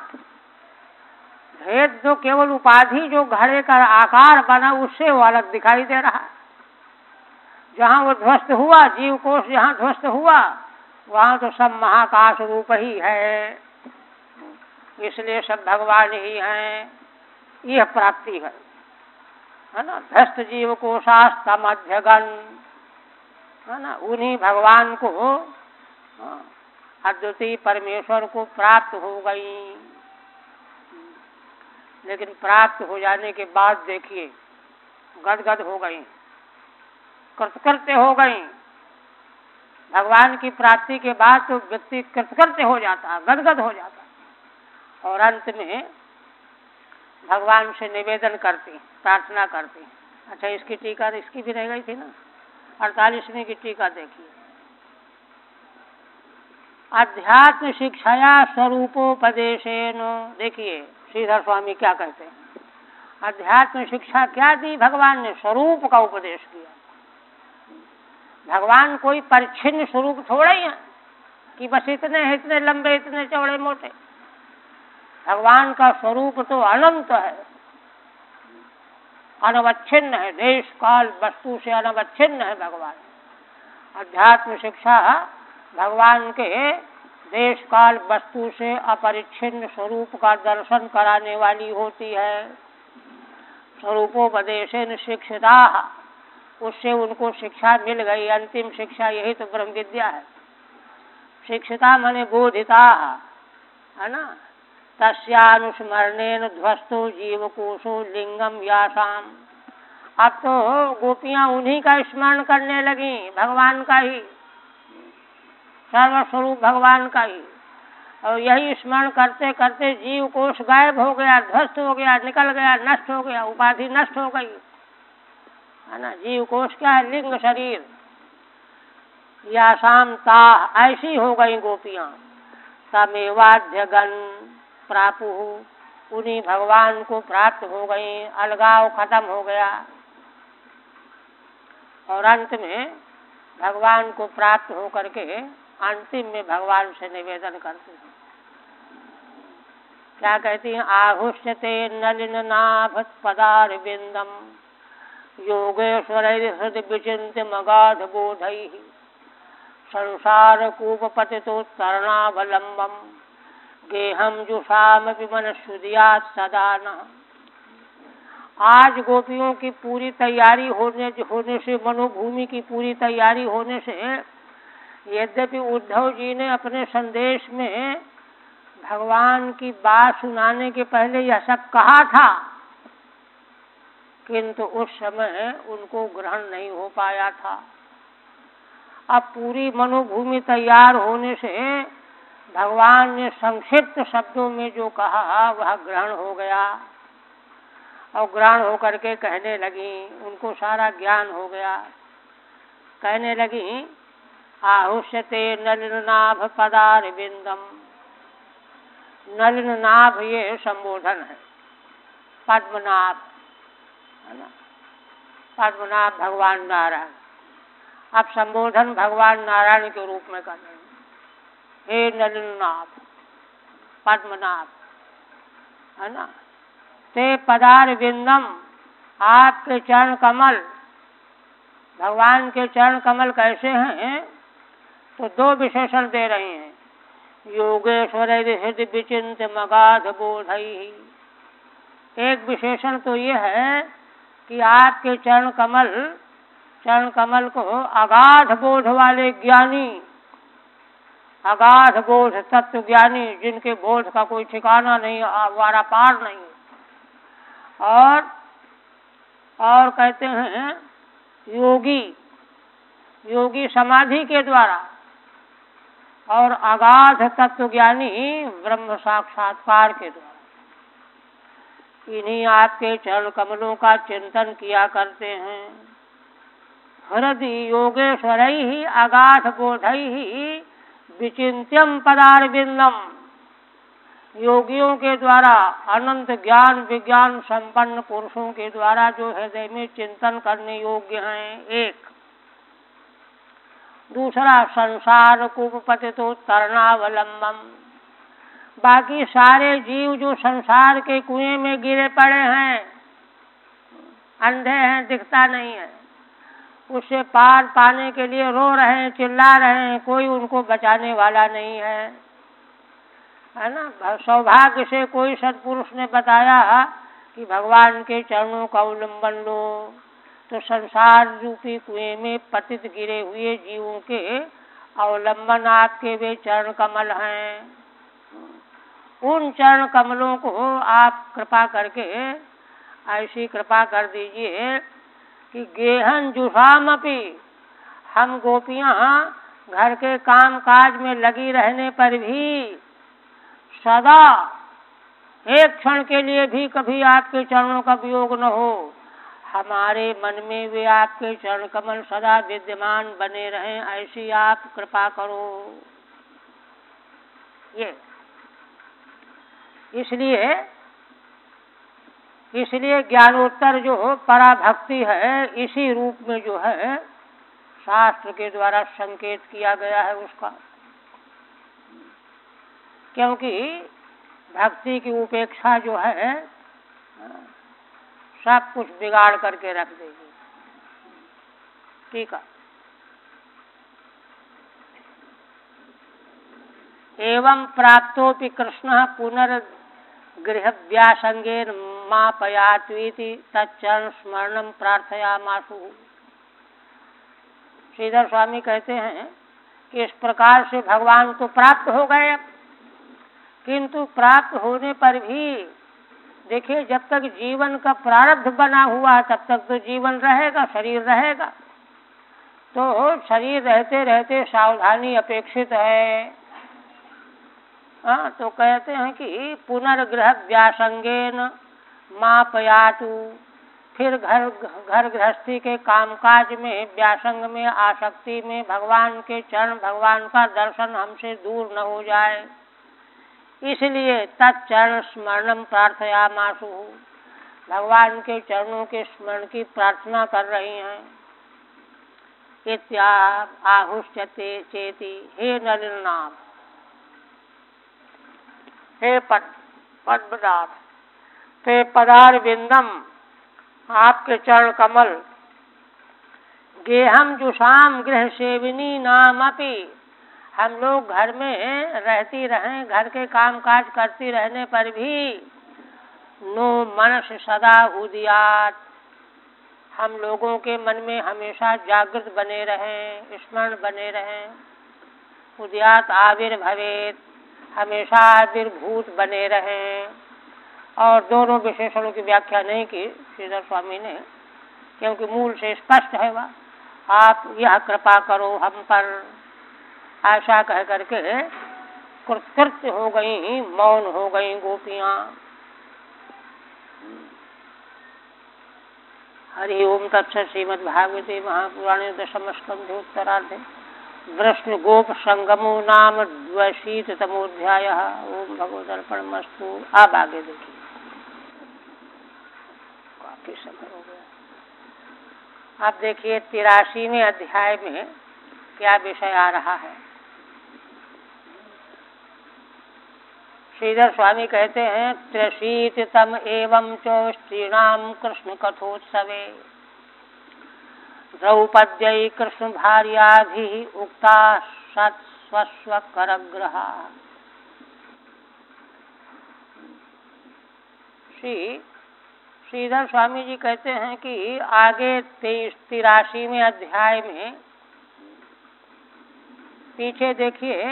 [SPEAKER 1] भेद तो केवल उपाधि जो घड़े का आकार बना उससे वो अलग दिखाई दे रहा है। जहाँ वो ध्वस्त हुआ, जीव कोष जहाँ ध्वस्त हुआ, वहाँ तो सब महाकाश रूप ही है, इसलिए सब भगवान ही हैं। यह प्राप्ति है ना। ध्वस्त जीव कोशास्तमध्यगन, है ना, उन्हीं भगवान को, अद्वितीय परमेश्वर को प्राप्त हो गई। लेकिन प्राप्त हो जाने के बाद देखिए गदगद हो गई, कृतकृत्य हो गई। भगवान की प्राप्ति के बाद तो व्यक्ति कृतकृत्य हो जाता, गदगद हो जाता, और अंत में भगवान से निवेदन करती, प्रार्थना करती। अच्छा, इसकी टीका इसकी भी रह गई थी ना, 48वीं की टीका देखिए। अध्यात्म शिक्षाया स्वरूपोपदेशेन, देखिए श्रीधर स्वामी क्या कहते हैं। अध्यात्म शिक्षा क्या दी भगवान ने? स्वरूप का उपदेश किया। भगवान कोई परिच्छिन्न स्वरूप थोड़ा ही है कि बस इतने लंबे, इतने चौड़े मोटे। भगवान का स्वरूप तो अनंत है, अनवच्छिन्न है, देश काल वस्तु से अनवच्छिन्न है भगवान। अध्यात्म शिक्षा भगवान के देश काल वस्तु से अपरिच्छिन्न स्वरूप का दर्शन कराने वाली होती है। स्वरूपोपदेशेन शिक्षिता, उससे उनको शिक्षा मिल गई। अंतिम शिक्षा यही तो ब्रह्म विद्या है। शिक्षिता माने बोधिता, है ना। तस्यानुस्मरणेन ध्वस्तो जीवकोशो लिंगम यासाम। अब तो गोपियां उन्हीं का स्मरण करने लगी, भगवान का ही, सर्वस्वरूप भगवान का ही। और यही स्मरण करते करते जीव कोश गायब हो गया, ध्वस्त हो गया, निकल गया, नष्ट हो गया, उपाधि नष्ट हो गई, है ना। जीव कोश क्या है? लिंग शरीर। या शामता, ऐसी हो गई गोपियां। तमेवाध्यगन प्रापु, उन्हीं भगवान को प्राप्त हो गई, अलगाव खत्म हो गया। और अंत में भगवान को प्राप्त हो करके अंतिम में भगवान से निवेदन करते हैं। क्या कहती हैं? आहुष्यते नलिन नाभ पदारविंदम योगेश्वर हृदय विचिन्त्य मगाध बोधैः संसार कूपपतितोत्तरणावलंबम गेहम जुषाम विमन सुदिया सदा न। आज गोपियों की पूरी तैयारी होने से, मनोभूमि की पूरी तैयारी होने से, यद्यपि उद्धव जी ने अपने संदेश में भगवान की बात सुनाने के पहले यह सब कहा था, किंतु उस समय उनको ग्रहण नहीं हो पाया था। अब पूरी मनोभूमि तैयार होने से भगवान ने संक्षिप्त शब्दों में जो कहा वह ग्रहण हो गया, और ग्रहण होकर के कहने लगी, उनको सारा ज्ञान हो गया। कहने लगी, आहुष्यते नलिननाभ पदारविंदम। नलिननाभ ये संबोधन है, पद्मनाभ, है ना। पद्मनाभ भगवान नारायण। अब संबोधन भगवान नारायण के रूप में कर रहे हैं। हे नलिननाभ, पद्मनाभ, है ना। ते पदारविंदम, आपके चरण कमल, भगवान के चरण कमल कैसे हैं? तो दो विशेषण दे रहे हैं। योगेश्वर हृदय विचिन्त्य मगाध बोधैः, एक विशेषण तो ये है कि आपके चरण कमल को अगाध बोध वाले ज्ञानी, अगाध बोध तत्व ज्ञानी, जिनके बोध का कोई ठिकाना नहीं, वारापार नहीं, और कहते हैं योगी समाधि के द्वारा, और अगाध तत्व ज्ञानी ब्रह्म साक्षात्कार के द्वारा इन्हीं आपके चरण कमलों का चिंतन किया करते हैं। हृदय योगेश्वरैः ही अगाध बोधैः ही विचिन्त्यम पदारविंदम, योगियों के द्वारा, अनंत ज्ञान विज्ञान संपन्न पुरुषों के द्वारा जो हृदय में चिंतन करने योग्य हैं। एक दूसरा संसार कूपपतितो तरणावलंबम, बाकी सारे जीव जो संसार के कुएं में गिरे पड़े हैं, अंधे हैं, दिखता नहीं है, उससे पार पाने के लिए रो रहे हैं, चिल्ला रहे हैं, कोई उनको बचाने वाला नहीं है ना। सौभाग्य से कोई सत्पुरुष ने बताया कि भगवान के चरणों का अवलंबन लो, तो संसार रूपी कुएं में पतित गिरे हुए जीवों के अवलंबन आपके वे चरण कमल हैं। उन चरण कमलों को आप कृपा करके ऐसी कृपा कर दीजिए कि गेहन जुषामपि, हम गोपियां घर के काम काज में लगी रहने पर भी सदा एक क्षण के लिए भी कभी आपके चरणों का वियोग न हो, हमारे मन में वे आपके चरण कमल सदा विद्यमान बने रहें, ऐसी आप कृपा करो। ये इसलिए ज्ञानोत्तर जो पराभक्ति है, इसी रूप में जो है शास्त्र के द्वारा संकेत किया गया है उसका, क्योंकि भक्ति की उपेक्षा जो है सब कुछ बिगाड़ करके रख देगी। ठीक है। एवं प्राप्तोपि कृष्ण पुनर्गृहव्यासंगेन मापयात्वीति तच्चरण स्मरणं प्रार्थयामासु। श्रीधर स्वामी कहते हैं कि इस प्रकार से भगवान तो प्राप्त हो गए, किंतु प्राप्त होने पर भी देखिए, जब तक जीवन का प्रारब्ध बना हुआ तब तक तो जीवन रहेगा, शरीर रहेगा, तो शरीर रहते रहते सावधानी अपेक्षित है। तो कहते हैं कि पुनर्ग्रह व्यासंगेन मापयातु, फिर घर गृहस्थी के कामकाज में व्यासंग में, आसक्ति में भगवान के चरण, भगवान का दर्शन हमसे दूर न हो जाए, इसलिए तच्चरण स्मरणं प्रार्थयामासु, भगवान के चरणों के स्मरण की प्रार्थना कर रही हैं। आहुष्यते चेति हे नलिनाभ, हे पद्मनाभ, ते पदारविंदम, आपके चरण कमल, गेहम जुषाम गृह सेविनी नामपि, हम लोग घर में रहती रहें, घर के काम काज करती रहने पर भी नो मनस सदा उदियात, हम लोगों के मन में हमेशा जागृत बने रहें, स्मरण बने रहें। उदियात आविर्भवेत, हमेशा आविर्भूत बने रहें। और दोनों विशेषणों की व्याख्या नहीं की श्रीधर स्वामी ने, क्योंकि मूल से स्पष्ट है वह, आप यह कृपा करो हम पर, आशा कह करके कृतकृत्य हो गई, मौन हो गई गोपियां। हरि ओम तत्सत्। श्रीमद्भागवते महापुराणे दशम स्कंधे उत्तरार्धे वृष्ण गोप संगमो नाम 82तमोऽध्याय। ओम भगवदर्पणमस्तु। आप आगे देखिए, काफी समय हो गया। आप देखिए 83वें अध्याय में क्या विषय आ रहा है। श्रीधर स्वामी कहते हैं, त्र्यशीतितम एवं च स्त्रीणाम कृष्ण कथोत्सवे द्रौपद्यै कृष्ण भार्याभिः उक्ता सत्स्वस्व करग्रहा। श्री श्रीधर स्वामी जी कहते हैं कि आगे 83वें अध्याय में पीछे देखिए,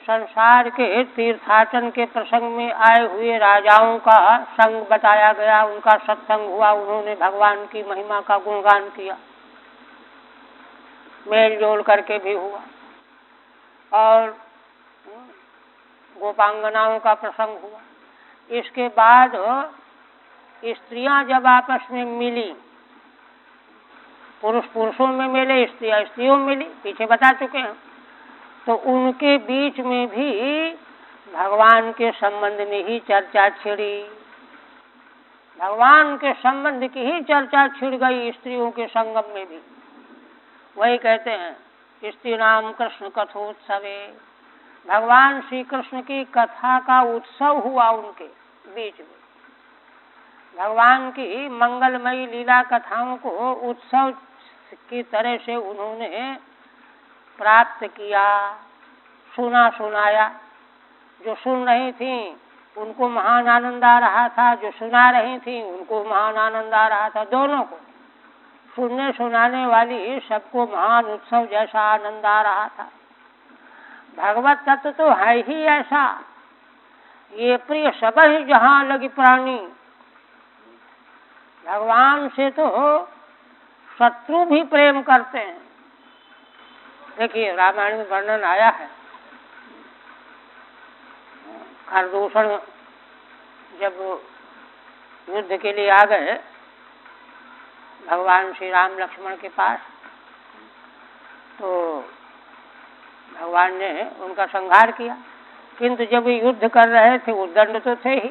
[SPEAKER 1] संसार के तीर्थाटन के प्रसंग में आए हुए राजाओं का संग बताया गया, उनका सत्संग हुआ, उन्होंने भगवान की महिमा का गुणगान किया, मेल जोल करके भी हुआ। और गोपांगनाओं का प्रसंग हुआ। इसके बाद स्त्रियां जब आपस में मिली, पुरुष पुरुषों में मिले, स्त्रियां स्त्रियों में मिली, पीछे बता चुके हैं, तो उनके बीच में भी भगवान के संबंध में ही चर्चा छिड़ी, भगवान के संबंध की ही चर्चा छिड़ गई स्त्रियों के संगम में भी। वही कहते हैं स्त्री नाम कृष्ण कथोत्सवे, भगवान श्री कृष्ण की कथा का उत्सव हुआ उनके बीच में। भगवान की मंगलमयी लीला कथाओं को उत्सव की तरह से उन्होंने प्राप्त किया, सुना सुनाया। जो सुन रही थी उनको महान आनंद आ रहा था, जो सुना रही थी उनको महान आनंद आ रहा था। दोनों को, सुनने सुनाने वाली सबको महान उत्सव जैसा आनंद आ रहा था। भगवत तत्व तो है ही ऐसा, ये प्रिय सब ही जहाँ लगी प्राणी। भगवान से तो शत्रु भी प्रेम करते हैं। देखिए रामायण में वर्णन आया है, खरदूषण जब युद्ध के लिए आ गए भगवान श्री राम लक्ष्मण के पास, तो भगवान ने उनका संहार किया, किंतु जब युद्ध कर रहे थे उद्दंड तो थे ही,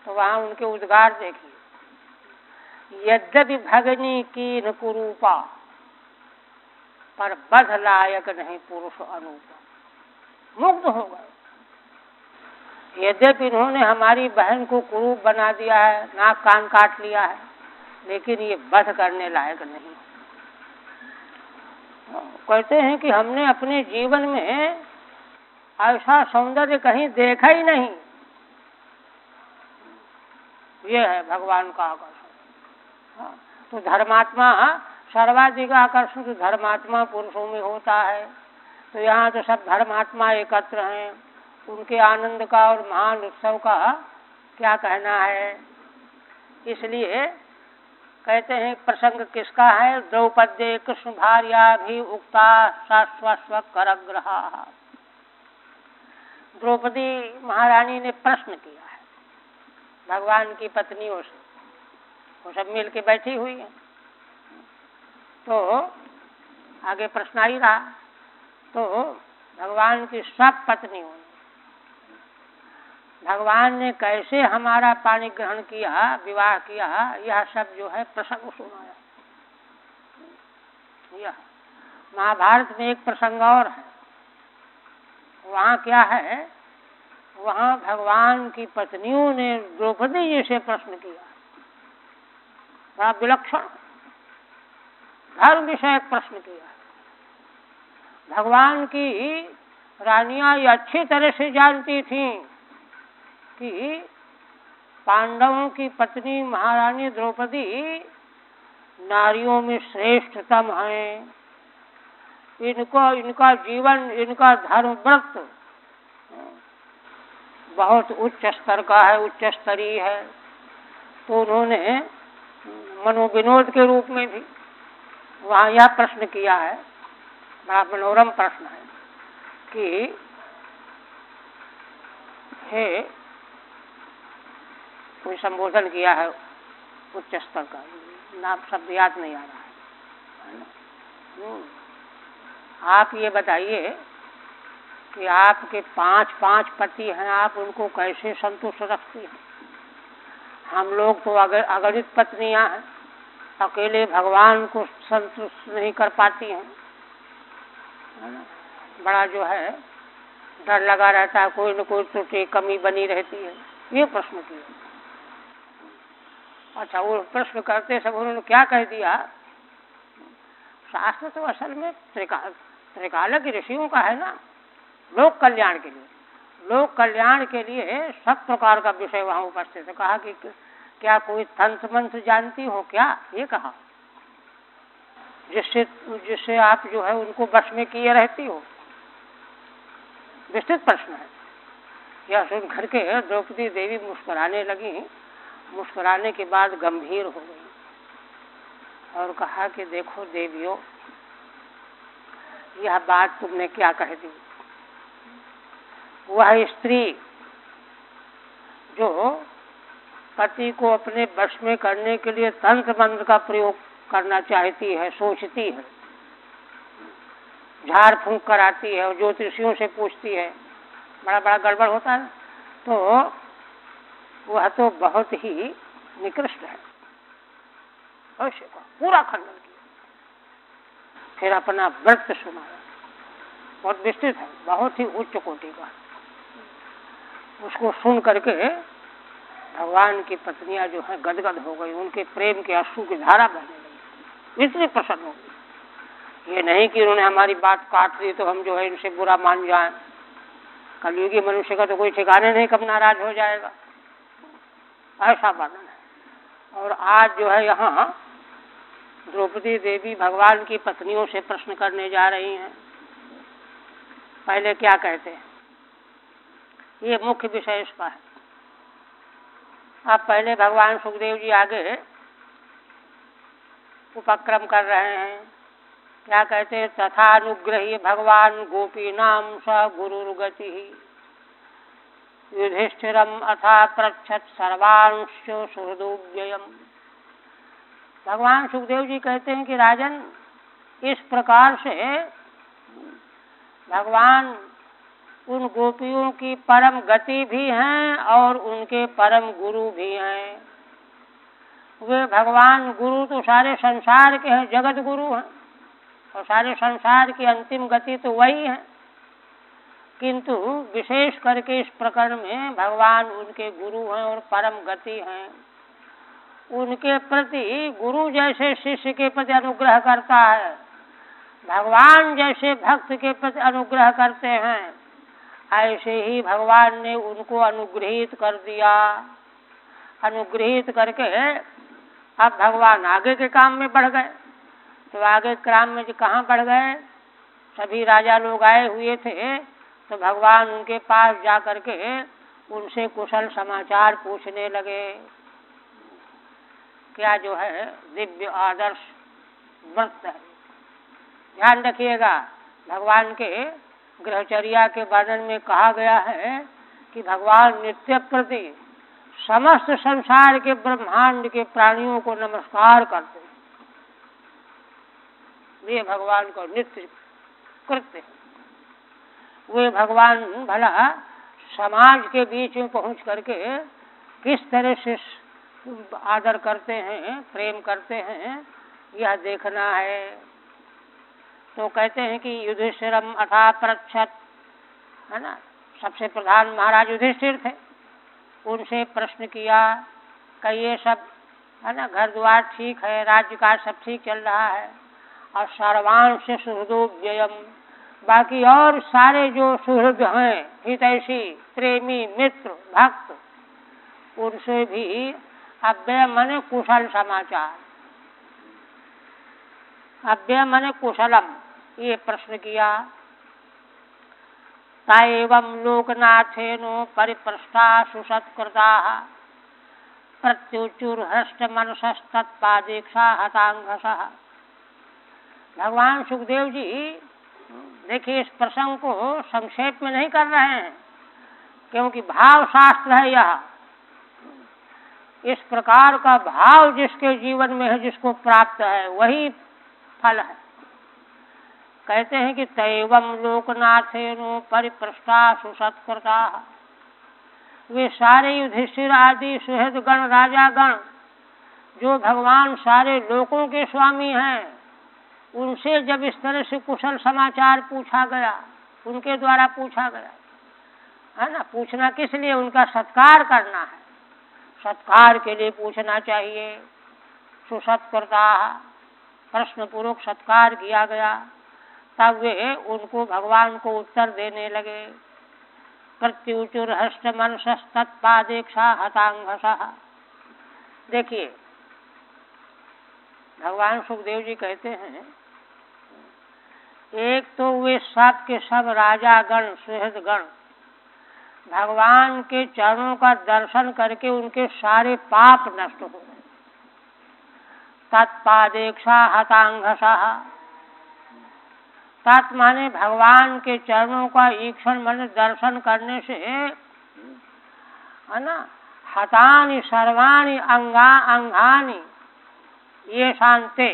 [SPEAKER 1] तो वहाँ उनके उद्गार देखिए, यद्यपि भगनी की न कुरूपा पर बध लायक नहीं पुरुष अनूपा। मुग्ध हो गए। यद्यपि इन्होंने हमारी बहन को कुरूप बना दिया है, नाक कान काट लिया है, लेकिन ये बध करने लायक नहीं। कहते हैं कि हमने अपने जीवन में ऐसा सौंदर्य कहीं देखा ही नहीं। ये है भगवान का आकर्षण। तो धर्मात्मा, सर्वाधिक आकर्षण तो धर्मात्मा पुरुषों में होता है। तो यहाँ तो सब धर्मात्मा एकत्र हैं, उनके आनंद का और महान उत्सव का क्या कहना है। इसलिए कहते हैं प्रसंग किसका है, द्रौपदी कृष्ण भार्या भी उक्ता शाश्वस्व करग्रहा। द्रौपदी महारानी ने प्रश्न किया है भगवान की पत्नियों से, वो सब मिल के बैठी हुई है, तो आगे प्रश्न ही रहा। तो भगवान की सब पत्नियों ने भगवान ने कैसे हमारा पानी ग्रहण किया, विवाह किया, यह सब जो है प्रसंग सुनाया। यह महाभारत में एक प्रसंग और है, वहाँ क्या है, वहाँ भगवान की पत्नियों ने द्रौपदी जी से प्रश्न किया, बड़ा विलक्षण धर्म विषयक प्रश्न किया। भगवान की रानियां ये अच्छी तरह से जानती थीं कि पांडवों की पत्नी महारानी द्रौपदी नारियों में श्रेष्ठतम हैं। इनका जीवन, इनका धर्म व्रत बहुत उच्च स्तर का है, उच्च स्तरीय है। तो उन्होंने मनोविनोद के रूप में भी वहाँ यह प्रश्न किया है, बड़ा मनोरम प्रश्न है कि हे, कोई संबोधन किया है उच्च स्तर का, नाम शब्द याद नहीं आ रहा है। आप ये बताइए कि आपके 5 पति हैं, आप उनको कैसे संतुष्ट रखती हैं? हम लोग तो अगणित पत्नियां हैं, अकेले भगवान को संतुष्ट नहीं कर पाती हैं, बड़ा जो है डर लगा रहता है, कोई न कोई त्रुटि कमी बनी रहती है। ये प्रश्न किया। अच्छा, वो प्रश्न करते सब उन्होंने क्या कह दिया, शास्त्र तो असल में त्रिकालज्ञ ऋषियों का है ना, लोक कल्याण के लिए। लोक कल्याण के लिए सब प्रकार का विषय वहाँ उपस्थित है। कहा क्या कोई तंत्र मंत्र जानती हो क्या? ये कहा, जिससे जिससे आप जो है उनको वश में किए रहती हो? विस्तृत प्रश्न है। यह सुन करके द्रौपदी देवी मुस्कुराने लगी। मुस्कुराने के बाद गंभीर हो गई और कहा कि देखो देवियों, यह बात तुमने क्या कह दी। वह स्त्री जो पति को अपने वश में करने के लिए तंत्र मंत्र का प्रयोग करना चाहती है, सोचती है, झाड़ फूंक कराती है और ज्योतिषियों से पूछती है, बड़ा बड़ा गड़बड़ होता है, तो वह तो बहुत ही निकृष्ट है। अवश्य का पूरा खंडन किया। फिर अपना व्रत सुनाया, बहुत विस्तृत है, बहुत ही उच्च कोटि का। उसको सुन करके भगवान की पत्नियां जो है गदगद हो गई, उनके प्रेम के अश्रु की धारा बहने लगी, इतनी प्रसन्न हो गई। ये नहीं कि उन्होंने हमारी बात काट दी तो हम जो है इनसे बुरा मान जाएं। कलयुगी मनुष्य का तो कोई ठिकाने नहीं कब नाराज हो जाएगा, ऐसा वर्णन है। और आज जो है यहाँ द्रौपदी देवी भगवान की पत्नियों से प्रश्न करने जा रही हैं। पहले क्या कहते हैं, ये मुख्य विषय इसका है। अब पहले भगवान सुखदेव जी आगे उपक्रम कर रहे हैं। क्या कहते हैं, तथा अनुग्रही भगवान गोपीनाम स गुरुर्गति युधिष्ठिरम अथा पृच्छत सर्वांश सुहृदोव्ययम्। भगवान सुखदेव जी कहते हैं कि राजन, इस प्रकार से भगवान उन गोपियों की परम गति भी हैं और उनके परम गुरु भी हैं। वे भगवान गुरु तो सारे संसार के हैं, जगत गुरु हैं, और सारे संसार की अंतिम गति तो वही है। किंतु विशेष करके इस प्रकरण में भगवान उनके गुरु हैं और परम गति हैं। उनके प्रति गुरु जैसे शिष्य के प्रति अनुग्रह करता है, भगवान जैसे भक्त के प्रति अनुग्रह करते हैं, ऐसे ही भगवान ने उनको अनुग्रहित कर दिया। अनुग्रहित करके अब भगवान आगे के काम में बढ़ गए। तो आगे काम में जो कहाँ बढ़ गए, सभी राजा लोग आए हुए थे, तो भगवान उनके पास जा करके उनसे कुशल समाचार पूछने लगे। क्या जो है दिव्य आदर्श व्रत है। ध्यान रखिएगा, भगवान के गृहचर्या के वर्णन में कहा गया है कि भगवान नित्य प्रति समस्त संसार के ब्रह्मांड के प्राणियों को नमस्कार करते हैं। वे भगवान को नित्य कृत्य है। वे भगवान भला समाज के बीच में पहुंच करके किस तरह से आदर करते हैं, प्रेम करते हैं, यह देखना है। तो कहते हैं कि युधिष्ठिरम अथा पृच्छत, है ना, सबसे प्रधान महाराज युधिष्ठिर थे। उनसे प्रश्न किया कि ये सब, है ना, घर द्वार ठीक है, राज्य का सब ठीक चल रहा है, और सर्वांश सुहृदोव्ययम्, बाकी और सारे जो सुहृद हैं, हितैषी, प्रेमी, मित्र, भक्त, उनसे भी अव्यय मने कुशल समाचार, अव्यय मने कुशलम, ये प्रश्न किया। ताएवं लोकनाथेनो परिपृष्टा सुसत्कृताः प्रत्युचुर्हृष्ट मनसस्तत्पादीक्षा हतांघसः। भगवान सुखदेव जी देखिए इस प्रसंग को संक्षेप में नहीं कर रहे हैं, क्योंकि भाव शास्त्र है यह। इस प्रकार का भाव जिसके जीवन में है, जिसको प्राप्त है, वही फल है। कहते हैं कि तैवं लोकनाथेनो परिपृष्टा सुसत्कृता, वे सारे युधिष्ठिर आदि सुहृद गण, राजा गण, जो भगवान सारे लोकों के स्वामी हैं, उनसे जब इस तरह से कुशल समाचार पूछा गया, उनके द्वारा पूछा गया, है ना, पूछना किस लिए, उनका सत्कार करना है, सत्कार के लिए पूछना चाहिए। सुसत्कृता, प्रश्न पूर्वक सत्कार किया गया। तब वे उनको भगवान को उत्तर देने लगे। प्रत्युचुर हष्ट मनसस्तत्पादेक्षा हतांघसः, देखिए, भगवान सुखदेव जी कहते हैं, एक तो वे सब के सब राजा गण सुहृद गण भगवान के चरणों का दर्शन करके उनके सारे पाप नष्ट हो गए। तत्पादेक्षा हतांघसा, तत् माने भगवान के चरणों का ईक्षण मन दर्शन करने से, है ना, हतानि सर्वाणि अंगानि ये शांते,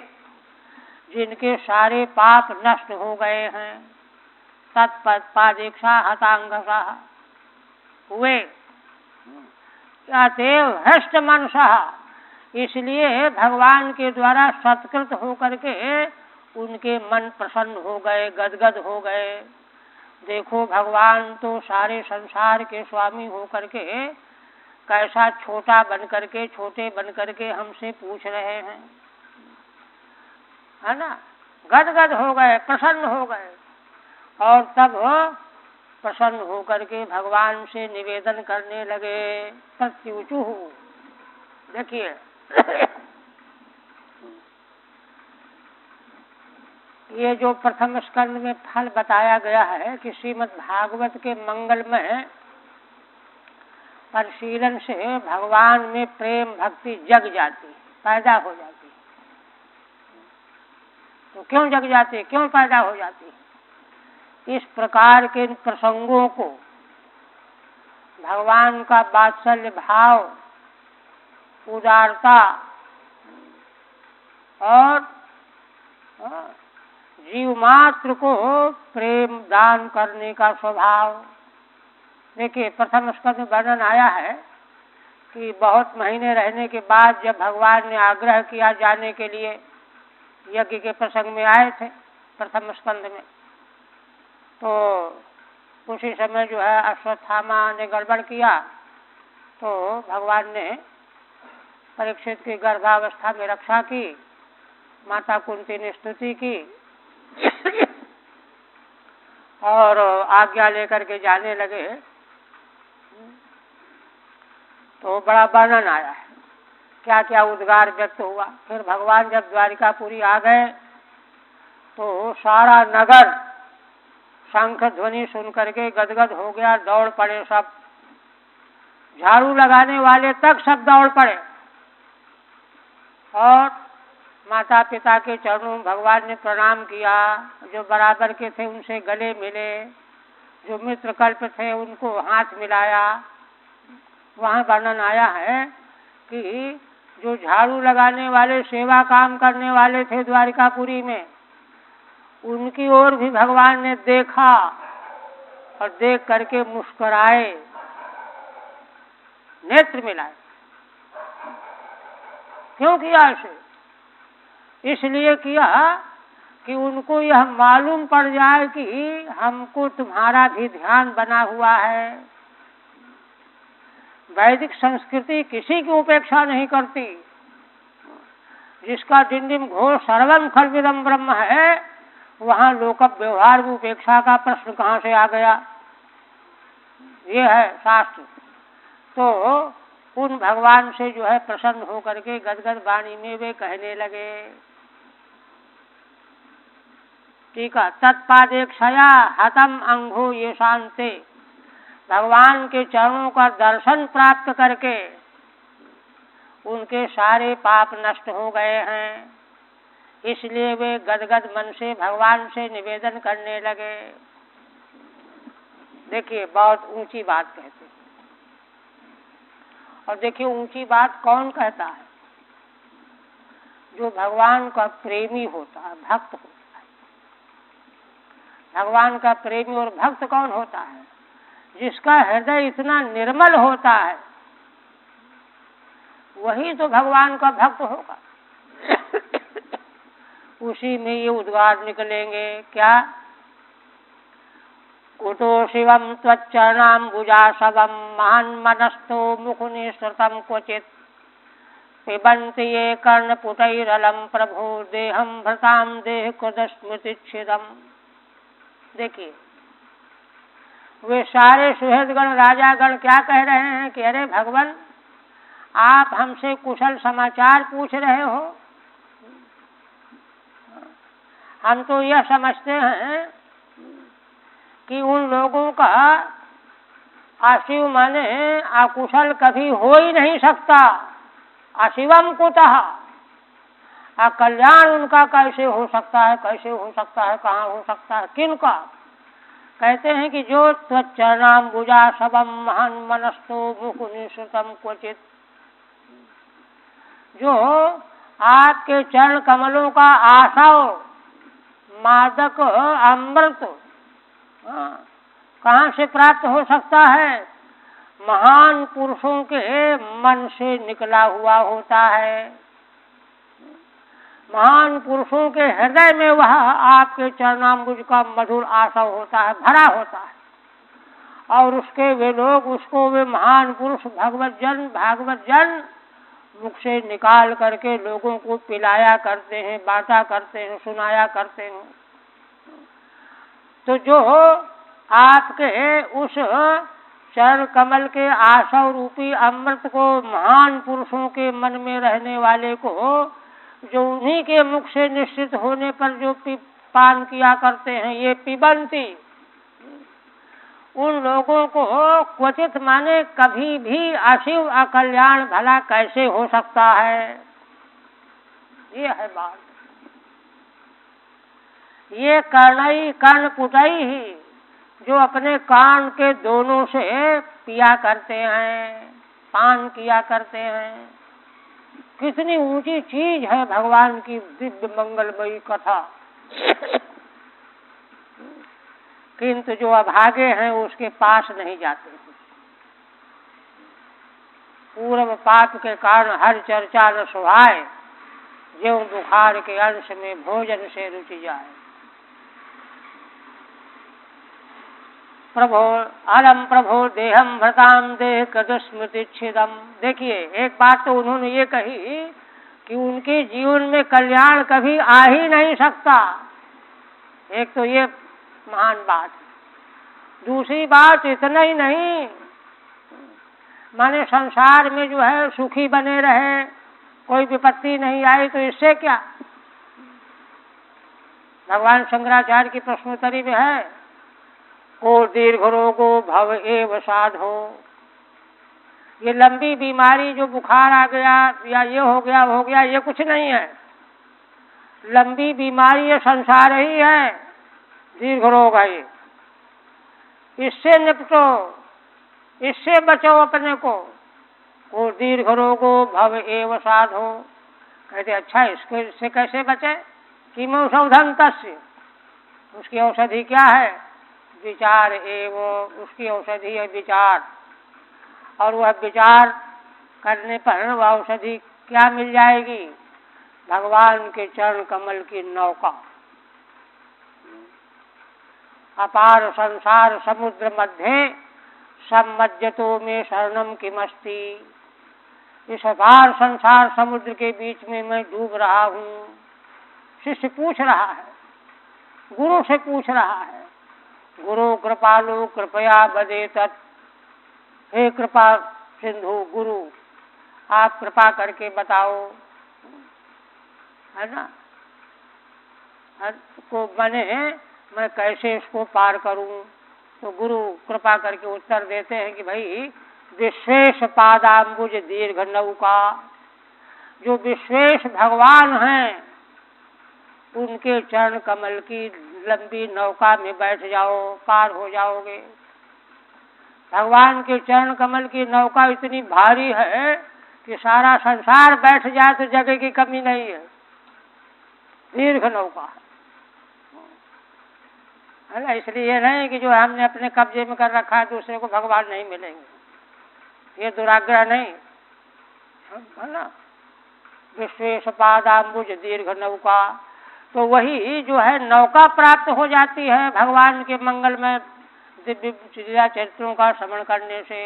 [SPEAKER 1] जिनके सारे पाप नष्ट हो गए हैं। तत्पादेक्षा हतांघसा हुए अतएव हृष्ट मनसा, इसलिए भगवान के द्वारा सत्कृत होकर के उनके मन प्रसन्न हो गए, गदगद हो गए। देखो, भगवान तो सारे संसार के स्वामी होकर के कैसा छोटा बन करके, छोटे बन करके हमसे पूछ रहे हैं, है ना। गदगद हो गए, प्रसन्न हो गए, और तब प्रसन्न होकर के भगवान से निवेदन करने लगे। प्रत्युचु, देखिए ये जो प्रथम स्कंद में फल बताया गया है कि श्रीमद् भागवत के मंगल में परिशीलन से भगवान में प्रेम भक्ति जग जाती, पैदा हो जाती। तो क्यों जग जाती, क्यों पैदा हो जाती? इस प्रकार के प्रसंगों को भगवान का वात्सल्य भाव, उदारता और जीव मात्र को प्रेम दान करने का स्वभाव। देखिए, प्रथम स्कंद में वर्णन आया है कि बहुत महीने रहने के बाद जब भगवान ने आग्रह किया जाने के लिए, यज्ञ के प्रसंग में आए थे प्रथम स्कंद में, तो उसी समय जो है अश्वत्थामा ने गड़बड़ किया, तो भगवान ने परीक्षित की गर्भावस्था में रक्षा की, माता कुंती ने स्तुति की और आज्ञा लेकर के जाने लगे। तो बड़ा वर्णन आया है, क्या क्या उद्गार व्यक्त हुआ। फिर भगवान जब द्वारिकापुरी आ गए तो सारा नगर शंख ध्वनि सुन करके गदगद हो गया, दौड़ पड़े सब, झाड़ू लगाने वाले तक सब दौड़ पड़े और माता पिता के चरणों में भगवान ने प्रणाम किया। जो बराबर के थे उनसे गले मिले, जो मित्र कल्प थे उनको हाथ मिलाया। वहाँ वर्णन आया है कि जो झाड़ू लगाने वाले, सेवा काम करने वाले थे द्वारिकापुरी में, उनकी ओर भी भगवान ने देखा और देख करके मुस्कुराए, नेत्र मिलाए। क्यों किया इसे? इसलिए किया कि उनको यह मालूम पड़ जाए कि हमको तुम्हारा भी ध्यान बना हुआ है। वैदिक संस्कृति किसी की उपेक्षा नहीं करती। जिसका डिंडिम घोष सर्वम खल्विदम ब्रह्म है, वहाँ लोक व्यवहार में उपेक्षा का प्रश्न कहाँ से आ गया? ये है शास्त्र। तो उन भगवान से जो है प्रसन्न होकर के गदगद वाणी में वे कहने लगे। ठीक है, तत्पादेक्षया हतम अंघो ये शांते, भगवान के चरणों का दर्शन प्राप्त करके उनके सारे पाप नष्ट हो गए हैं। इसलिए वे गदगद मन से भगवान से निवेदन करने लगे। देखिए, बहुत ऊंची बात कहते हैं। और देखिए, ऊंची बात कौन कहता है? जो भगवान का प्रेमी होता है, भक्त होता है। भगवान का प्रेमी और भक्त कौन होता है? जिसका हृदय इतना निर्मल होता है, वही तो भगवान का भक्त होगा। उसी में ये उद्गार निकलेंगे, क्या? कुतो शिवम त्वच्चरणाम्बुजाशवम महान्मनस्थो मुखनिसृतं क्वचित् पिबन्ति ये कर्णपुटैरलं प्रभो देहं भृतां देहकृतस्मृतिच्छिदम्। देखिए, वे सारे सुहृदगण राजागण क्या कह रहे हैं कि अरे भगवान, आप हमसे कुशल समाचार पूछ रहे हो। हम तो यह समझते हैं कि उन लोगों का अशिव माने अकुशल कभी हो ही नहीं सकता। अशिवम कुतः, कल्याण उनका कैसे हो सकता है, कैसे हो सकता है, कहाँ हो सकता है, किनका? कहते हैं कि जो त्वच्चरणाम्बुजा शवम महान मनस्तो मुकुनिश्रुतम क्वचित, जो आपके चरण कमलों का आशव मादक अमृत कहाँ से प्राप्त हो सकता है? महान पुरुषों के मन से निकला हुआ होता है। महान पुरुषों के हृदय में वह आपके चरणाम्बुज का मधुर आशव होता है, भरा होता है। और उसके वे लोग उसको वे महान पुरुष भागवत जन मुख से निकाल करके लोगों को पिलाया करते हैं, बांटा करते हैं, सुनाया करते हैं। तो जो आपके उस चरण कमल के आशव रूपी अमृत को महान पुरुषों के मन में रहने वाले को जो उन्हीं के मुख से निश्चित होने पर जो पान किया करते हैं, ये पिबंती, उन लोगों को क्वचित माने कभी भी अशिव अकल्याण भला कैसे हो सकता है? ये है बात। ये कर्ण पुटई ही जो अपने कान के दोनों से पिया करते हैं, पान किया करते हैं। कितनी ऊंची चीज है भगवान की दिव्य मंगलमयी कथा। किंतु जो अभागे हैं उसके पास नहीं जाते। पूर्व पाप के कारण हर चर्चा न सुहाए, ज्यों बुखार के अंश में भोजन से रुचि जाए। प्रभो अलम प्रभो देहम भृताम देह कदस्मृति छिदम। देखिए, एक बात तो उन्होंने ये कही कि उनके जीवन में कल्याण कभी आ ही नहीं सकता। एक तो ये महान बात। दूसरी बात इतना ही नहीं, माने संसार में जो है सुखी बने रहे, कोई विपत्ति नहीं आई, तो इससे क्या? भगवान शंकराचार्य की प्रश्नोत्तरी में है, को दीर्घ रोगो भव एव साधो। ये लंबी बीमारी जो बुखार आ गया या ये हो गया, ये कुछ नहीं है। लंबी बीमारी ये संसार ही है, दीर्घ रोग है ये। इससे निपटो, इससे बचो अपने को। वो दीर्घ रोगो भव एव साधो। कहते अच्छा, इससे कैसे बचे? किम औषधं तस्य, उसकी औषधि क्या है? विचार एवं, उसकी औषधि है विचार। और वह विचार करने पर वह औषधि क्या मिल जाएगी? भगवान के चरण कमल की नौका। अपार संसार समुद्र मध्य सम्मज्जतो में शरणम किमस्ति। इस अपार संसार समुद्र के बीच में मैं डूब रहा हूँ। शिष्य पूछ रहा है, गुरु से पूछ रहा है, गुरु कृपालु कृपया बदे तत्। हे कृपा सिंधु गुरु, आप कृपा करके बताओ, है ना, को बने मैं कैसे इसको पार करूं? तो गुरु कृपा करके उत्तर देते हैं कि भाई, विश्वेश पादाम्बुज दीर्घ नौका। जो विश्वेश भगवान हैं, उनके चरण कमल की लंबी नौका में बैठ जाओ, पार हो जाओगे। भगवान के चरण कमल की नौका इतनी भारी है कि सारा संसार बैठ जाए तो जगह की कमी नहीं है। दीर्घ नौका है ना। इसलिए नहीं कि जो हमने अपने कब्जे में कर रखा है दूसरे को भगवान नहीं मिलेंगे, ये दुराग्रह नहीं है ना। विश्वेश पादाम्बुज दीर्घ नौका, तो वही जो है नौका प्राप्त हो जाती है भगवान के मंगलमय दिव्य लीला चरित्रों का श्रवण करने से।